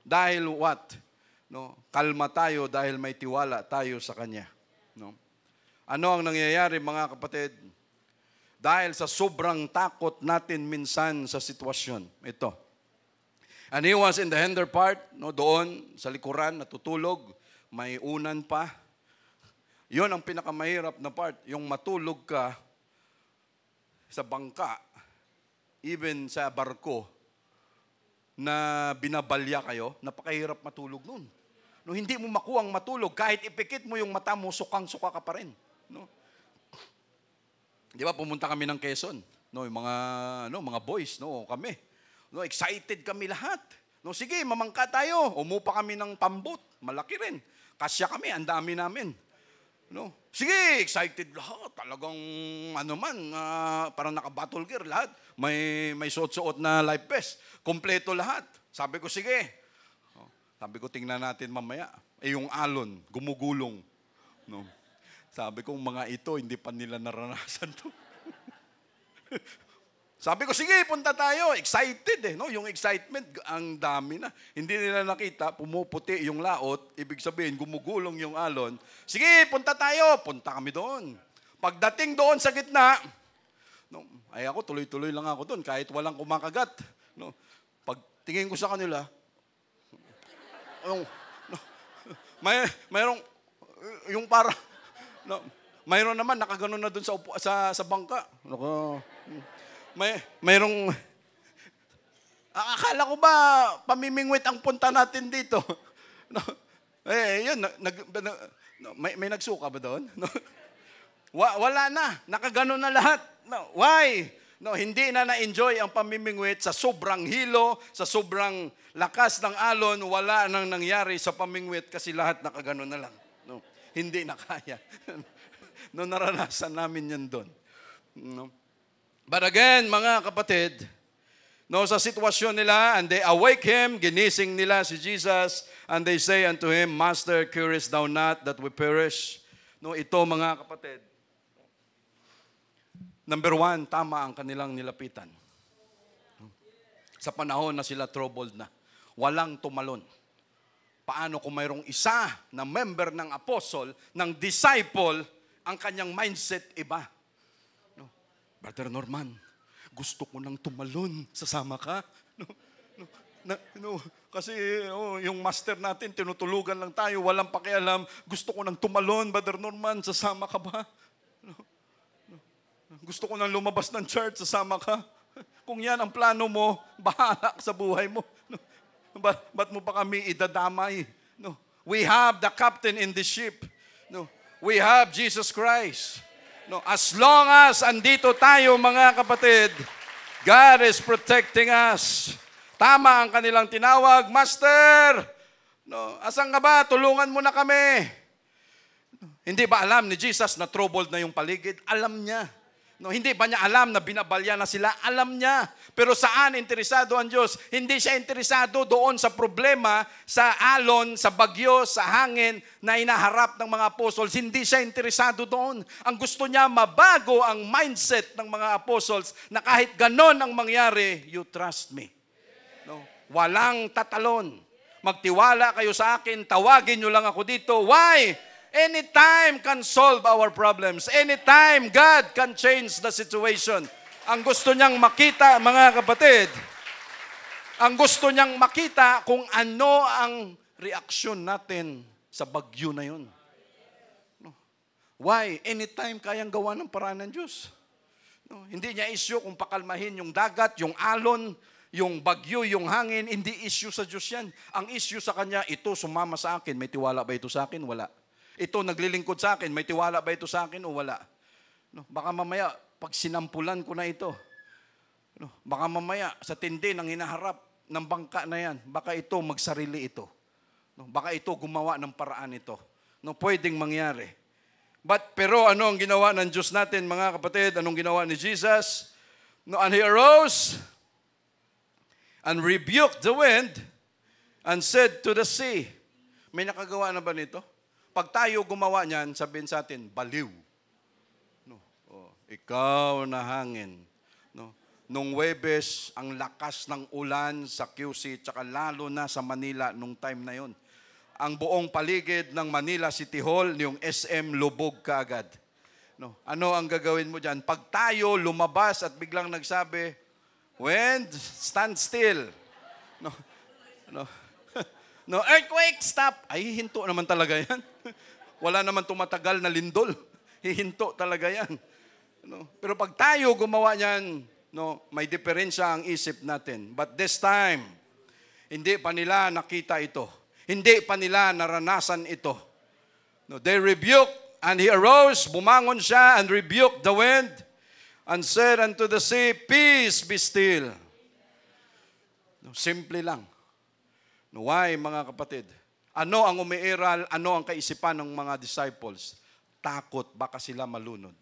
dahil what? Kalma tayo dahil may tiwala tayo sa Kanya. Ano ang nangyayari, mga kapatid? Dahil sa sobrang takot natin minsan sa sitwasyon. Ito. And he was in the hinder part, doon sa likuran, natutulog. May unan pa. Yun ang pinakamahirap na part. Yung matulog ka sa bangka, even sa barko, na binabalya kayo, napakahirap matulog nun. Hindi mo makuhang matulog, kahit ipikit mo yung mata mo, sukang-suka ka pa rin. Di ba, pumunta kami ng Quezon. Yung mga boys, kami. Excited kami lahat. Sige, mamangka tayo. Umupa kami ng pambot. Malaki rin. Kasya kami, ang dami namin. Sige, excited lahat. Talagang, parang naka-battle gear lahat. May suot-suot na life vest. Kompleto lahat. Sabi ko, sige. Sabi ko, tingnan natin mamaya. Yung alon, gumugulong. Sabi ko, mga ito, hindi pa nila naranasan to. Sabi ko, sige, punta tayo. Excited Yung excitement, ang dami na. Hindi nila nakita, pumuputi yung laot. Ibig sabihin, gumugulong yung alon. Sige, punta tayo. Punta kami doon. Pagdating doon sa gitna, ay ako, tuloy-tuloy lang ako doon. Kahit walang kumakagat. Pagtingin ko sa kanila, mayroong, yung para, mayroon naman, nakaganon na doon sa bangka. Mayroong, akala ko ba pamimingwit ang punta natin dito? Yun, may nagsuka ba doon? Wala na, nakaganon na lahat. Why? Hindi na-enjoy ang pamimingwit sa sobrang hilo, sa sobrang lakas ng alon, wala nang nangyari sa pamingwit kasi lahat nakaganon na lang. Hindi na kaya. Naranasan namin yan doon. But again, mga kapatid, sa sitwasyon nila, and they awake him, ginising nila si Jesus, and they say unto him, Master, carest thou not that we perish? Ito, mga kapatid, number one, tama ang kanilang nilapitan. Sa panahon na sila troubled na, walang tumalon. Paano kung mayroong isa na member ng apostle, ng disciple, ang kanyang mindset iba? Brother Norman, gusto ko nang tumalon. Sasama ka? Kasi yung master natin, tinutulugan lang tayo, walang pakialam. Gusto ko nang tumalon, Brother Norman, sasama ka ba? Gusto ko nang lumabas ng church, sasama ka? Kung yan ang plano mo, bahala ka sa buhay mo. Ba't mo pa kami idadamay? We have the captain in the ship. We have Jesus Christ. As long as andito tayo, mga kapatid, God is protecting us. Tama ang kanilang tinawag, Master, asan ka ba? Tulungan mo na kami. Hindi ba alam ni Jesus na troubled na yung paligid? Alam niya. Hindi ba niya alam na binabalya na sila? Alam niya. Pero saan interesado ang Diyos? Hindi siya interesado doon sa problema, sa alon, sa bagyo, sa hangin na inaharap ng mga apostles. Hindi siya interesado doon. Ang gusto niya, mabago ang mindset ng mga apostles na kahit ganon ang mangyari, you trust me. Walang tatalon. Magtiwala kayo sa akin, tawagin nyo lang ako dito. Why? Anytime can solve our problems. Anytime God can change the situation. Ang gusto niyang makita, mga kapatid, ang gusto niyang makita kung ano ang reaksyon natin sa bagyo na yun. Why? Anytime kayang gawa ng paraan ng Diyos. Hindi niya issue kung pakalmahin yung dagat, yung alon, yung bagyo, yung hangin, hindi issue sa Diyos yan. Ang issue sa Kanya, ito sumama sa akin, may tiwala ba ito sa akin? Wala. Ito naglilingkod sa akin, may tiwala ba ito sa akin o wala? No, baka mamaya, pag sinampulan ko na ito, no, baka mamaya, sa tindi ng hinaharap ng bangka na yan, baka ito magsarili ito. No, baka ito gumawa ng paraan ito. No, pwedeng mangyari. Pero ano ang ginawa ng Diyos natin, mga kapatid? Anong ginawa ni Jesus? No, and He arose and rebuked the wind and said to the sea. May nakagawa na ba nito? Pag tayo gumawa niyan, sabihin sa atin, baliw. No, ikaw na hangin. No, nung Huwebes, ang lakas ng ulan sa QC, tsaka lalo na sa Manila nung time na yon. Ang buong paligid ng Manila City Hall, yung SM lubog kaagad. No, ano ang gagawin mo dyan? Pag tayo lumabas at biglang nagsabi, wind, stand still. No, no, no, earthquake, stop. Ay, hihinto naman talaga yan. Wala naman tumatagal na lindol. Hihinto talaga yan. No, pero pag tayo gumawa niyan, no, may diferensya ang isip natin. But this time, hindi pa nila nakita ito. Hindi pa nila naranasan ito. No, they rebuked, and He arose, bumangon siya, and rebuked the wind, and said unto the sea, peace be still. No, simple lang. No, why, mga kapatid? Ano ang umiiral? Ano ang kaisipan ng mga disciples? Takot, baka sila malunod.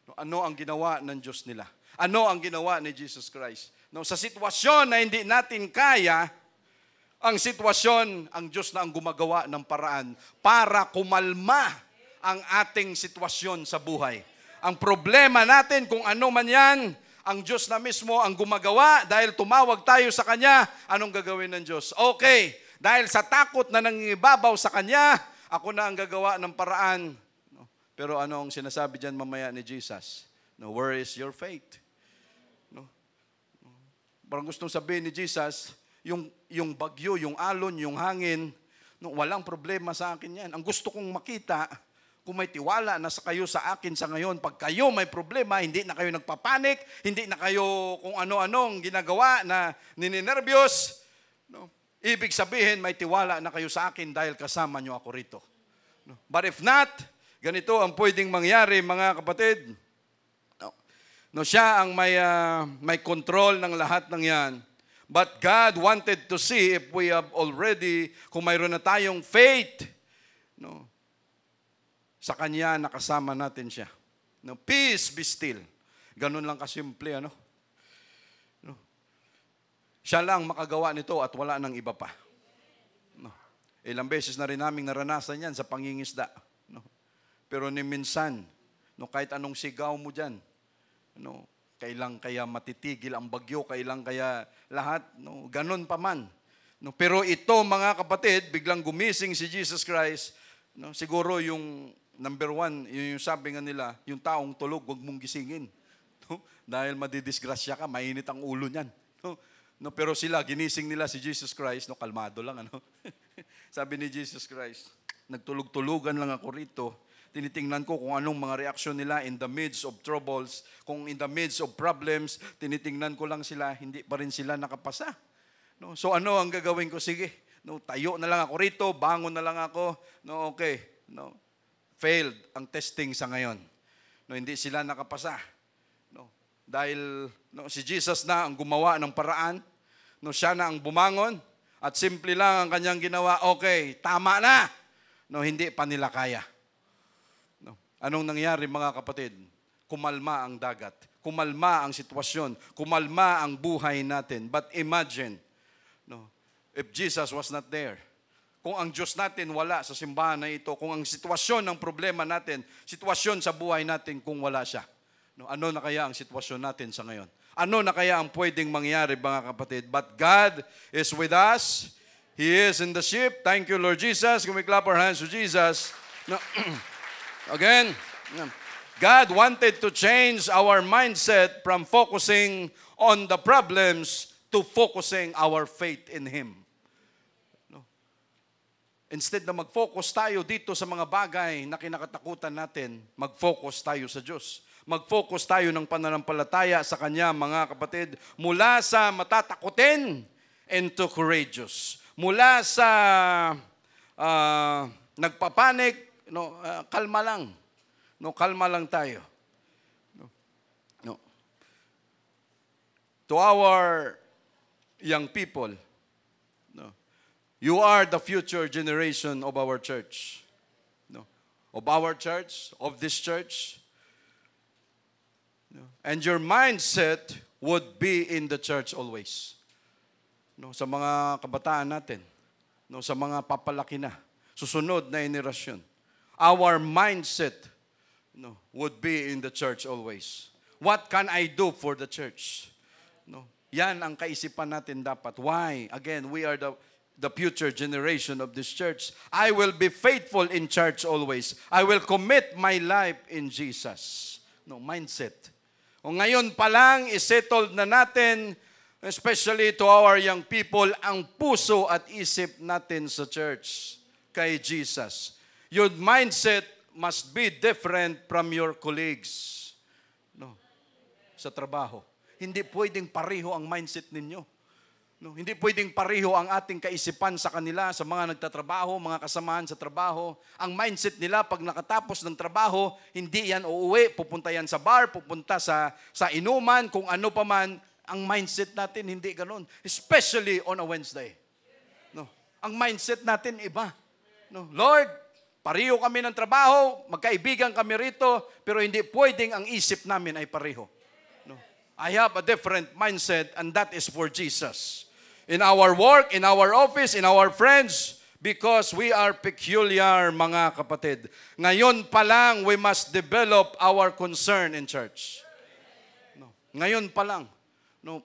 No, ano ang ginawa ng Diyos nila? Ano ang ginawa ni Jesus Christ? No, sa sitwasyon na hindi natin kaya, ang sitwasyon, ang Diyos na ang gumagawa ng paraan para kumalma ang ating sitwasyon sa buhay. Ang problema natin, kung ano man yan, ang Diyos na mismo ang gumagawa dahil tumawag tayo sa Kanya, anong gagawin ng Diyos? Okay, dahil sa takot na nangingibabaw sa Kanya, ako na ang gagawa ng paraan. No? Pero ano ang sinasabi dyan mamaya ni Jesus? No, where is your faith? No? Parang gustong sabihin ni Jesus, yung bagyo, yung alon, yung hangin, no, walang problema sa akin yan. Ang gusto kong makita, kung may tiwala na sa kayo sa akin sa ngayon, pag kayo may problema, hindi na kayo nagpapanik, hindi na kayo kung ano-anong ginagawa na nininervyos. No? Ibig sabihin, may tiwala na kayo sa akin dahil kasama nyo ako rito. No? But if not, ganito ang pwedeng mangyari, mga kapatid. No, siya ang may control ng lahat ng yan. But God wanted to see if we have already, kung mayroon na tayong faith, no, sa Kanya nakasama natin siya. No, peace be still. Ganun lang kasimple, ano? No. Siya lang makagawa nito at wala nang iba pa. No. Ilang beses na rin naming naranasan yan sa pangingisda. No. Pero ni minsan, no, kahit anong sigaw mo dyan, no, kailang kaya matitigil ang bagyo, kailang kaya lahat, no, ganun pa man. No, pero ito, mga kapatid, biglang gumising si Jesus Christ, no, siguro yung number one, yung sabi nga nila, yung taong tulog, huwag mong gisingin. No, dahil madidisgrasya ka, mainit ang ulo niyan. No, pero sila, ginising nila si Jesus Christ, no, kalmado lang, ano. Sabi ni Jesus Christ, nagtulog-tulugan lang ako rito, tinitingnan ko kung anong mga reaksyon nila in the midst of troubles, kung in the midst of problems, tinitingnan ko lang sila, hindi pa rin sila nakapasa. No? So ano ang gagawin ko? Sige, no, tayo na lang ako rito, bangon na lang ako. No, okay. No. Failed ang testing sa ngayon. No, hindi sila nakapasa. No. Dahil no, si Jesus na ang gumawa ng paraan, no, siya na ang bumangon, at simple lang ang kanyang ginawa, okay, tama na. No, hindi pa nila kaya. Anong nangyari, mga kapatid? Kumalma ang dagat. Kumalma ang sitwasyon. Kumalma ang buhay natin. But imagine, no, if Jesus was not there, kung ang Diyos natin wala sa simbahan na ito, kung ang sitwasyon ng problema natin, sitwasyon sa buhay natin kung wala siya, no, ano na kaya ang sitwasyon natin sa ngayon? Ano na kaya ang pwedeng mangyari, mga kapatid? But God is with us. He is in the ship. Thank you, Lord Jesus. Can we clap our hands to Jesus? No. Again, God wanted to change our mindset from focusing on the problems to focusing our faith in Him. No? Instead na mag-focus tayo dito sa mga bagay na kinakatakutan natin, mag-focus tayo sa Diyos. Mag-focus tayo ng pananampalataya sa Kanya, mga kapatid, mula sa matatakutin into courageous. Mula sa nagpapanik, kalma lang. Kalma lang tayo. To our young people, you are the future generation of our church. Of our church, of this church. And your mindset would be in the church always. Sa mga kabataan natin, sa mga papalaki na, susunod na henerasyon. Our mindset would be in the church always. What can I do for the church? Yan ang kaisipan natin dapat. Why? Again, we are the future generation of this church. I will be faithful in church always. I will commit my life in Jesus. Mindset. Ngayon pa lang, isettled na natin, especially to our young people, ang puso at isip natin sa church kay Jesus. Your mindset must be different from your colleagues. Sa trabaho. Hindi pwedeng pareho ang mindset ninyo. Hindi pwedeng pareho ang ating kaisipan sa kanila, sa mga nagtatrabaho, mga kasamahan sa trabaho. Ang mindset nila pag nakatapos ng trabaho, hindi yan uuwi, pupunta yan sa bar, pupunta sa inuman, kung ano pa man. Ang mindset natin hindi ganun. Especially on a Wednesday. Ang mindset natin iba. Lord, pareho kami ng trabaho, magkaibigan kami rito, pero hindi pwedeng ang isip namin ay pareho. I have a different mindset, and that is for Jesus. In our work, in our office, in our friends, because we are peculiar, mga kapatid. Ngayon pa lang, we must develop our concern in church. Ngayon pa lang,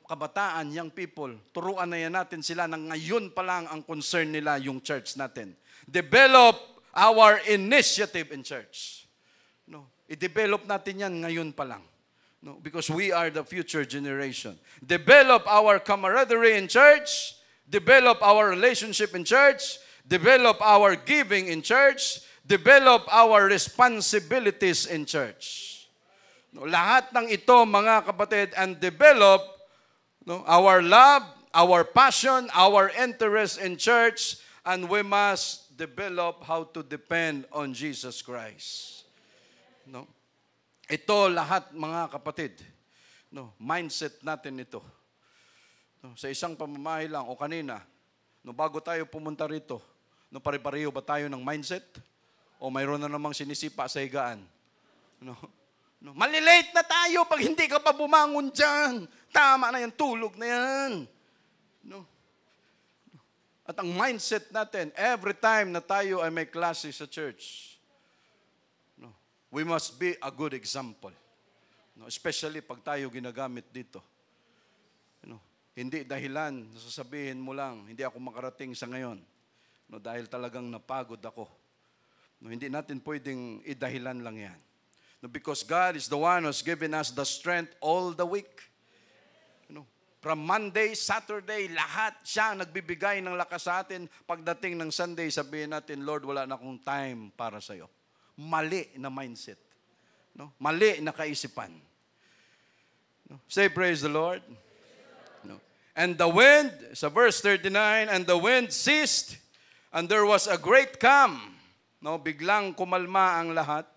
kabataan, young people, turuan na yan natin sila na ngayon pa lang ang concern nila yung church natin. Develop our initiative in church. I-develop natin yan ngayon pa lang. Because we are the future generation. Develop our camaraderie in church. Develop our relationship in church. Develop our giving in church. Develop our responsibilities in church. Lahat ng ito, mga kapatid, and develop our love, our passion, our interest in church, and we must develop how to depend on Jesus Christ. Ito lahat, mga kapatid, mindset natin ito. Sa isang pamamahay lang, o kanina, bago tayo pumunta rito, pare-pareho ba tayo ng mindset? O mayroon na namang sinisipa sa higaan? Malilate na tayo pag hindi ka pa bumangon dyan. Tama na yan, tulog na yan. At ang mindset natin, every time na tayo ay may klase sa church, we must be a good example. Especially pag tayo ginagamit dito. Hindi dahilan, sasabihin mo lang, hindi ako makarating sa ngayon. Dahil talagang napagod ako. Hindi natin pwedeng idahilan lang yan. Because God is the one who's given us the strength all the week. From Monday, Saturday, lahat siya nagbibigay ng lakas sa atin. Pagdating ng Sunday, sabihin natin, Lord, wala na akong time para sa'yo. Mali na mindset. Mali na kaisipan. Say, praise the Lord. And the wind, sa verse 39, and the wind ceased, and there was a great calm. Biglang kumalma ang lahat.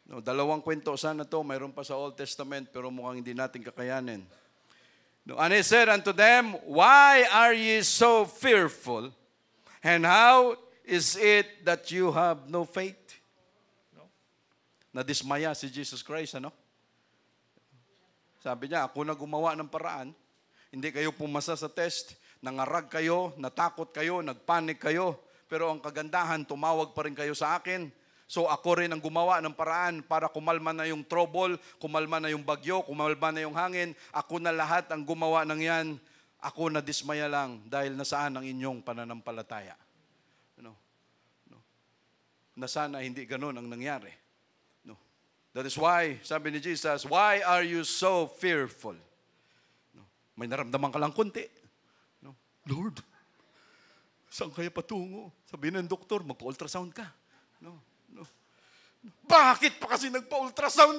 Dalawang kwento sana to, mayroon pa sa Old Testament, pero mukhang hindi natin kakayanin. And he said unto them, why are ye so fearful? And how is it that you have no faith? Nadismaya si Jesus Christ, Sabi niya, ako na gumawa ng paraan. Hindi kayo pumasa sa test. Nangarag kayo, natakot kayo, nagpanik kayo. Pero ang kagandahan, tumawag pa rin kayo sa akin. So ako rin ang gumawa ng paraan para kumalma na yung trouble, kumalma na yung bagyo, kumalma na yung hangin. Ako na lahat ang gumawa ng yan. Ako na dismaya lang dahil nasaan ang inyong pananampalataya. Na sana hindi ganun ang nangyari. That is why, sabi ni Jesus, why are you so fearful? May naramdaman ka lang kunti. Lord, saan kaya patungo? Sabihin ng doktor, magpa-ultrasound ka. Bakit pa kasi nagpa-ultrasound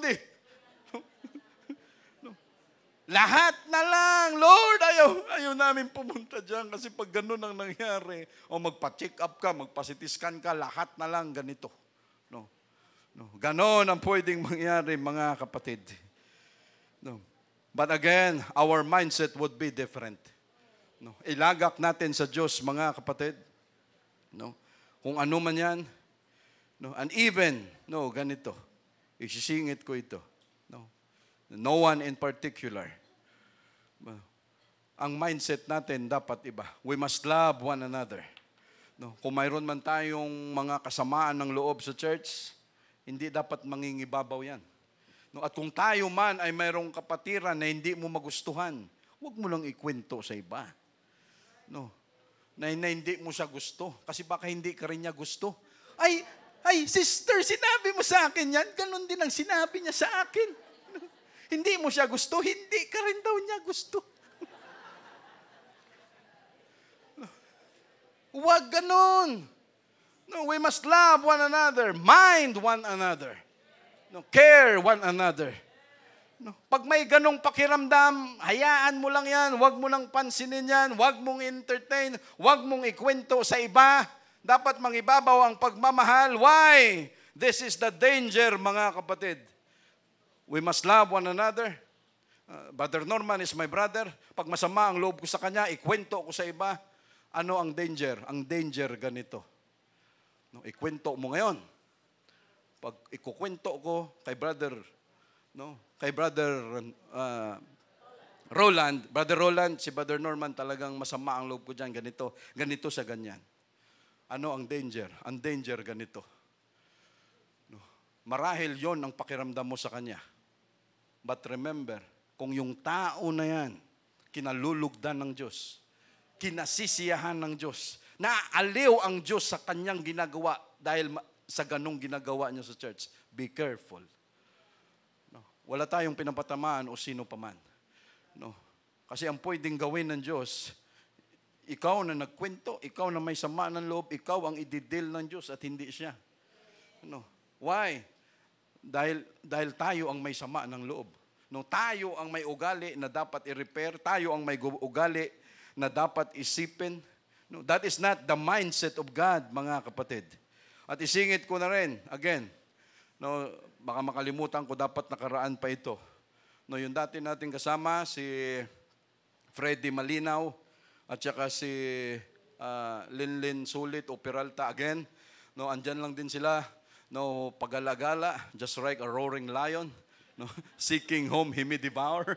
Lahat na lang. Lord, ayaw namin pumunta dyan kasi pag ganun ang nangyari, o magpa-check up ka, magpa-CT ka, lahat na lang ganito. No. No. Ganon ang pwedeng mangyari, mga kapatid. No. But again, our mindset would be different. No. Ilagak natin sa Diyos, mga kapatid. No. Kung ano man yan. No. And even, ganito. Isisingit ko ito. No one in particular. Ang mindset natin dapat iba. We must love one another. Kung mayroon man tayong mga kasamaan ng loob sa church, hindi dapat mangingibabaw yan. At kung tayo man ay mayroong kapatiran na hindi mo magustuhan, huwag mo lang ikwento sa iba. Na hindi mo siya gusto. Kasi baka hindi ka rin niya gusto. Ay, sister, sinabi mo sa akin yan. Ganon din ang sinabi niya sa akin. Hindi mo siya gusto, hindi ka rin daw niya gusto. Huwag ganon. No, we must love one another, mind one another, care one another. Pag may ganong pakiramdam, hayaan mo lang yan, huwag mo nang pansinin yan, huwag mong entertain, huwag mong ikwento sa iba. Dapat mangibabaw ang pagmamahal. Why? This is the danger, mga kapatid. We must love one another. Brother Norman is my brother. Pag masama ang loob ko sa kanya, ikwento ko sa iba. Ano ang danger? Ang danger ganito. Ikwento mo ngayon. Pag ikukwento ko kay brother Roland, si Brother Norman talagang masama ang loob ko dyan, ganito sa ganyan. Ano ang danger? Ang danger ganito. Marahil yon ang pakiramdam mo sa kanya. But remember, kung yung tao na yan, kinalulugdan ng Diyos, kinasisiyahan ng Diyos, naaaliw ang Diyos sa kanyang ginagawa dahil sa ganong ginagawa niya sa church, be careful. Wala tayong pinapatamaan o sino paman. Kasi ang pwedeng gawin ng Diyos, ikaw na nagkwento, ikaw na may sama ng loob, ikaw ang ididil ng Diyos at hindi siya. Why? Dahil tayo ang may sama ng loob. Tayo ang may ugali na dapat i-repair. Tayo ang may ugali na dapat isipin. That is not the mindset of God, mga kapatid. At isingit ko na rin, again, baka makalimutan ko, dapat nakaraan pa ito. Yung dati nating kasama, si Freddy Malinaw, at saka si Linlin Sulit o Peralta, again, andyan lang din sila. Pagalagala, just like a roaring lion, seeking whom he may devour.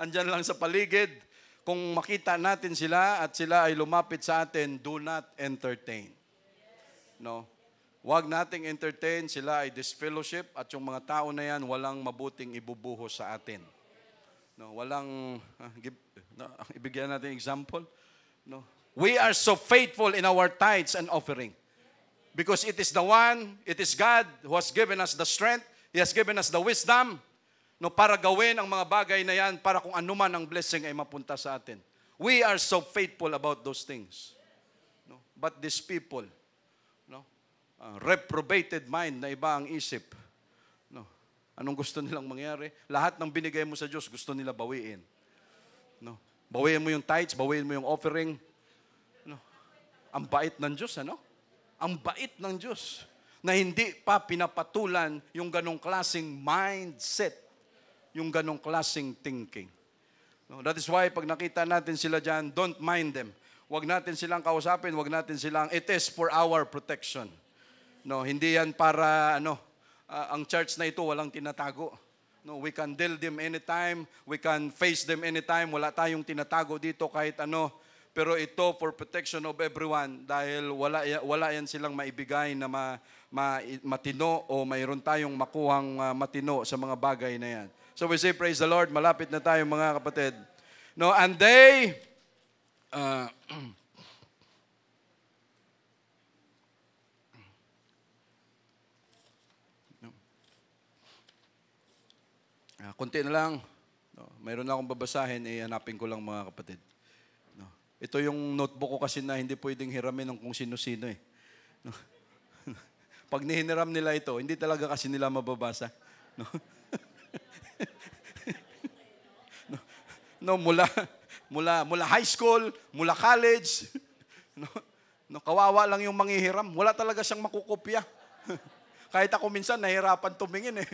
Andyan lang sa paligid. Kung makita natin sila at sila ay lumapit sa atin, do not entertain. Huwag nating entertain, sila ay disfellowship at yung mga tao na yan, walang mabuting ibubuhos sa atin. Ibigyan natin example. We are so faithful in our tithes and offering. Because it is God who has given us the strength, He has given us the wisdom, para gawin ang mga bagay na yan, para kung anuman ang blessing ay mapunta sa atin. We are so faithful about those things. But these people, reprobated mind na iba ang isip. Anong gusto nilang mangyari? Lahat ng binigay mo sa Diyos, gusto nila bawiin. Bawiin mo yung tithes, bawiin mo yung offering. Ang bait ng Diyos, Ang bait ng Diyos na hindi pa pinapatulan yung ganong klaseng mindset, yung ganong klaseng thinking. That is why pag nakita natin sila dyan, don't mind them. Huwag natin silang kausapin, huwag natin silang, it is for our protection. Hindi yan para, ang church na ito walang tinatago. We can deal them anytime, we can face them anytime, wala tayong tinatago dito kahit ano. Pero ito for protection of everyone dahil wala yan silang maibigay na matino o mayroon tayong makuhang matino sa mga bagay na yan. So we say, praise the Lord, malapit na tayo mga kapatid. And they, konti na lang, mayroon na akong babasahin, hanapin ko lang mga kapatid. Ito yung notebook ko kasi na hindi pwedeng hiramin ng kung sino-sino eh. Pag nihiniram nila ito, hindi talaga kasi nila mababasa. No, mula high school, mula college. No, kawawa lang yung manghihiram. Wala talaga siyang makukopya. Kahit ako minsan nahirapan tumingin eh.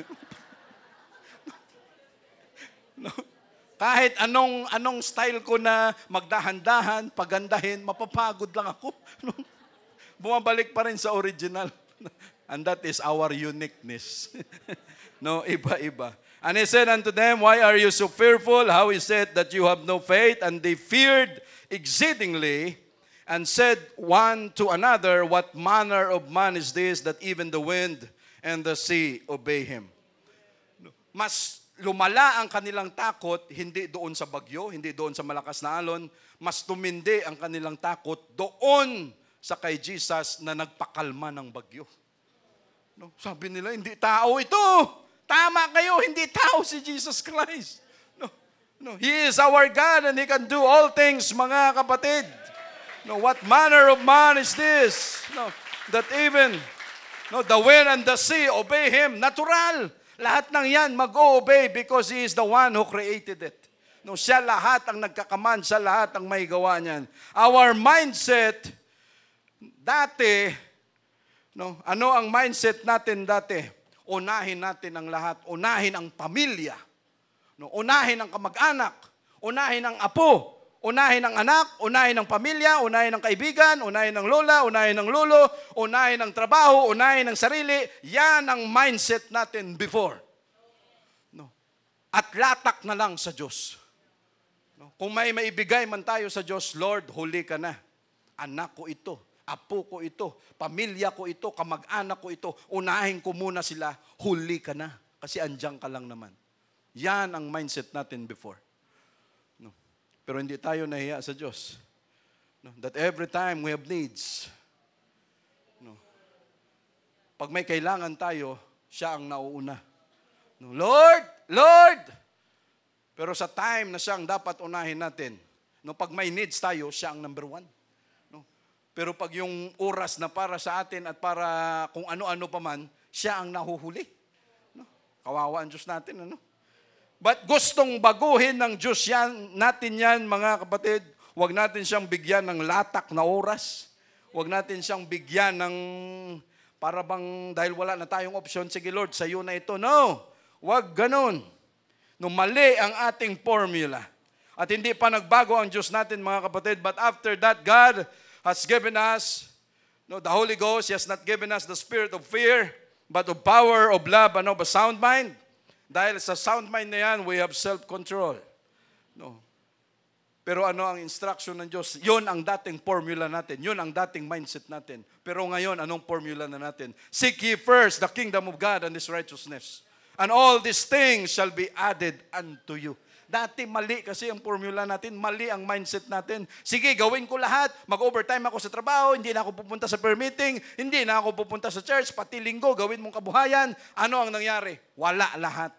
No? Kahit anong style ko na magdahan-dahan, pagandahin, mapapagod lang ako. No? Bumabalik pa rin sa original. And that is our uniqueness. No, iba-iba. And he said unto them, why are you so fearful? How is it that you have no faith? And they feared exceedingly, and said one to another, what manner of man is this, that even the wind and the sea obey him? Mas lumala ang kanilang takot, hindi doon sa bagyo, hindi doon sa malakas na alon. Mas tumindi ang kanilang takot doon sa kay Jesus na nagpakalma ng bagyo. No? Sabi nila, hindi tao ito. Tama kayo, hindi tao si Jesus Christ. No, He is our God and He can do all things, mga kapatid. No, what manner of man is this? No, that even the wind and the sea obey Him. Natural. Lahat ng yan mag-obey because He is the one who created it. No, siya lahat ang nagkakaman, siya lahat ang may gawa niyan. Our mindset dati, ano ang mindset natin dati? Unahin natin ang lahat. Unahin ang pamilya. Unahin ang kamag-anak. Unahin ang apo. Unahin ang anak. Unahin ang pamilya. Unahin ang kaibigan. Unahin ang lola. Unahin ang lolo. Unahin ang trabaho. Unahin ang sarili. Yan ang mindset natin before. At latak na lang sa Diyos. Kung may maibigay man tayo sa Diyos, Lord, huli ka na. Anak ko ito. Apo ko ito, pamilya ko ito, kamag-anak ko ito, unahin ko muna sila, huli ka na. Kasi andyan ka lang naman. Yan ang mindset natin before. No. Pero hindi tayo nahiya sa Diyos. No. That every time we have needs, pag may kailangan tayo, siya ang nauuna. No. Lord! Lord! Pero sa time na siyang dapat unahin natin, pag may needs tayo, siya ang number one. Pero pag yung oras na para sa atin at para kung ano-ano pa man, siya ang nahuhuli. Kawawa ang Diyos natin. But gustong baguhin ng Diyos natin yan, mga kapatid. Huwag natin siyang bigyan ng latak na oras. Huwag natin siyang bigyan ng para bang dahil wala na tayong option, sige Lord, sa iyo na ito. No, huwag ganun. Mali ang ating formula. At hindi pa nagbago ang Diyos natin, mga kapatid. But after that, God has given us the Holy Ghost. He has not given us the spirit of fear, but of power, of love, and of a sound mind. Dahil sa sound mind na yan, we have self-control. Pero ano ang instruction ng Diyos? Yun ang dating formula natin. Yun ang dating mindset natin. Pero ngayon, anong formula na natin? Seek ye first the kingdom of God and His righteousness. And all these things shall be added unto you. Dati mali kasi ang formula natin, mali ang mindset natin. Sige, gawin ko lahat, mag-overtime ako sa trabaho, hindi na ako pupunta sa prayer meeting, hindi na ako pupunta sa church, pati linggo, gawin mong kabuhayan. Ano ang nangyari? Wala lahat.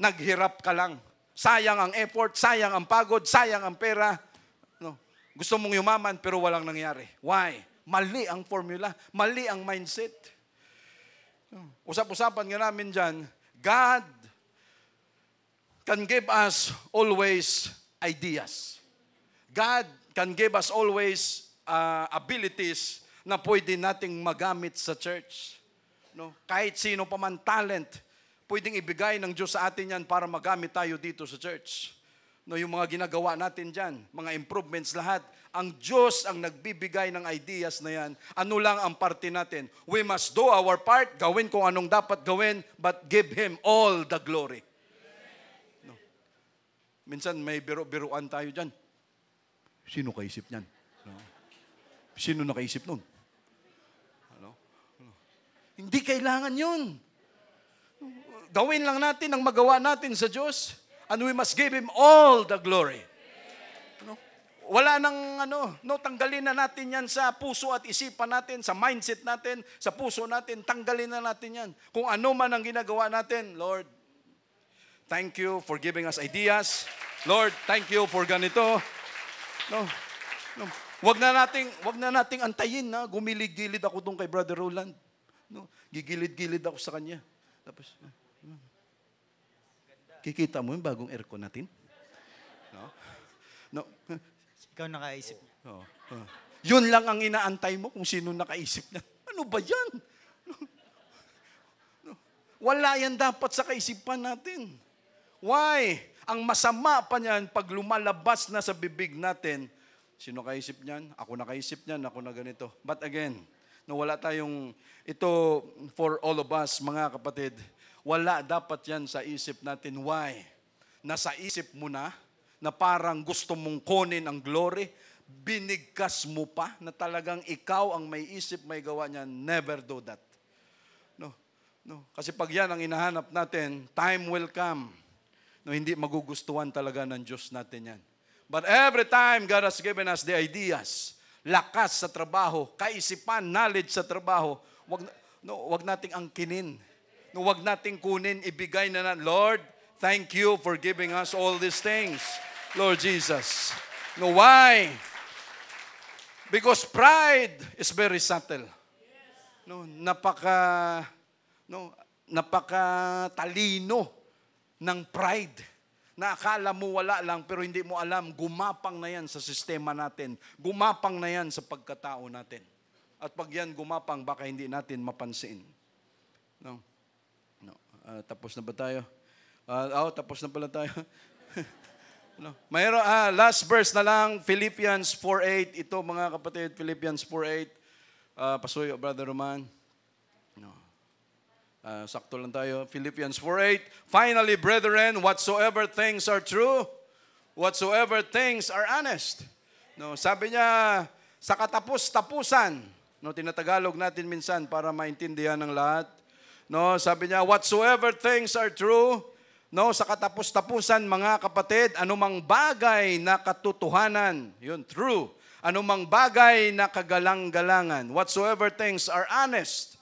Naghirap ka lang. Sayang ang effort, sayang ang pagod, sayang ang pera. Gusto mong yumaman pero walang nangyari. Why? Mali ang formula, mali ang mindset. Usap-usapan nga namin dyan, God can give us always ideas. God can give us always abilities na pwede nating magamit sa church. Kahit sino pa man talent, pwedeng ibigay ng Diyos sa atin yan para magamit tayo dito sa church. Yung mga ginagawa natin dyan, mga improvements lahat, ang Diyos ang nagbibigay ng ideas na yan. Ano lang ang parte natin? We must do our part, gawin kung anong dapat gawin, but give Him all the glory. Minsan may biro-biruan tayo dyan. Sino kaisip niyan? Sino nakaisip nun? Hindi kailangan yun. Gawin lang natin ang magawa natin sa Diyos. And we must give Him all the glory. Wala nang tanggalin na natin yan sa puso at isipan natin, sa mindset natin, sa puso natin, tanggalin na natin yan. Kung ano man ang ginagawa natin, Lord, thank you for giving us ideas. Lord, thank you for ganito. Wag na nating antayin na gumilig-gilid ako doon kay Brother Roland. Gigilid-gilid ako sa kanya. Tapos kikita mo yung bagong aircon natin? No? No. Ikaw nakaisip. Oh. Yun lang ang inaantay mo kung sino nakaisip niya. Ano ba yan? Wala yan dapat sa kaisipan natin. Why? Ang masama pa niyan, pag lumalabas na sa bibig natin, sino kaisip niyan? Ako nakaisip niyan, ako na ganito. But again, wala tayong, ito for all of us, mga kapatid, wala dapat yan sa isip natin. Why? Nasa isip mo na parang gusto mong kunin ang glory, binigkas mo pa na talagang ikaw ang may isip, may gawa niyan. Never do that. No. Kasi pag yan ang inahanap natin, time will come. No, hindi magugustuhan talaga ng Diyos natin yan. But every time God has given us the ideas, lakas sa trabaho, kaisipan, knowledge sa trabaho, wag nating angkinin. No, wag nating kunin, ibigay na Lord, thank you for giving us all these things, Lord Jesus. No, why? Because pride is very subtle. No, napakatalino ng pride. Na akala mo wala lang, pero hindi mo alam, gumapang na yan sa sistema natin. Gumapang na yan sa pagkatao natin. At pag yan gumapang, baka hindi natin mapansin. No. Tapos na ba tayo? Tapos na pala tayo. No. Mayroon, last verse na lang, Philippians 4:8. Ito mga kapatid, Philippians 4:8. Pasuyo, Brother Roman. No. Sakto lang tayo. Philippians 4:8. Finally, brethren, whatsoever things are true, whatsoever things are honest. No, sabi niya, sa katapus-tapusan, no, tinatagalog natin minsan para maintindihan ng lahat. No, sabi niya, whatsoever things are true, no, sa katapus-tapusan, mga kapatid, anumang bagay na katotohanan, yun, true. Anumang bagay na kagalang-galangan, whatsoever things are honest,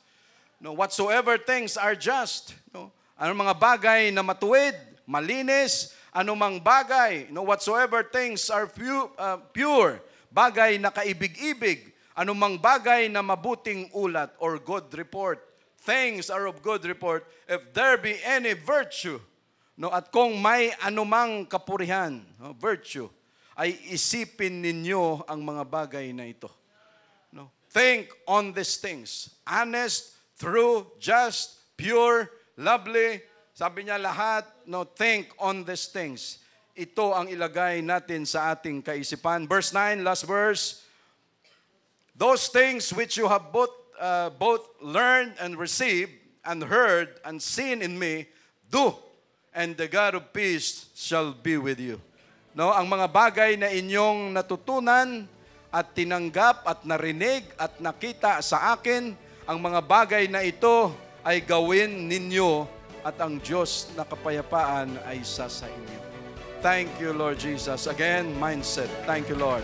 no, whatsoever things are just, no, anumang mga bagay na matuwid, malinis, anumang bagay, no, whatsoever things are pure, bagay na kaibig-ibig, anumang bagay na mabuting ulat or good report, things are of good report, if there be any virtue, no, at kung may anumang kapurihan, no, virtue, ay isipin ninyo ang mga bagay na ito. No? Think on these things. Honest, true, just, pure, lovely. Sabi niya lahat, no, think on these things. Ito ang ilagay natin sa ating kaisipan. Verse 9, last verse. Those things which you have both learned and received and heard and seen in me, do, and the God of peace shall be with you. No, ang mga bagay na inyong natutunan at tinanggap at narinig at nakita sa akin, ang mga bagay na ito ay gawin ninyo at ang Diyos na kapayapaan ay isa sa inyo. Thank you, Lord Jesus. Again, mindset. Thank you, Lord.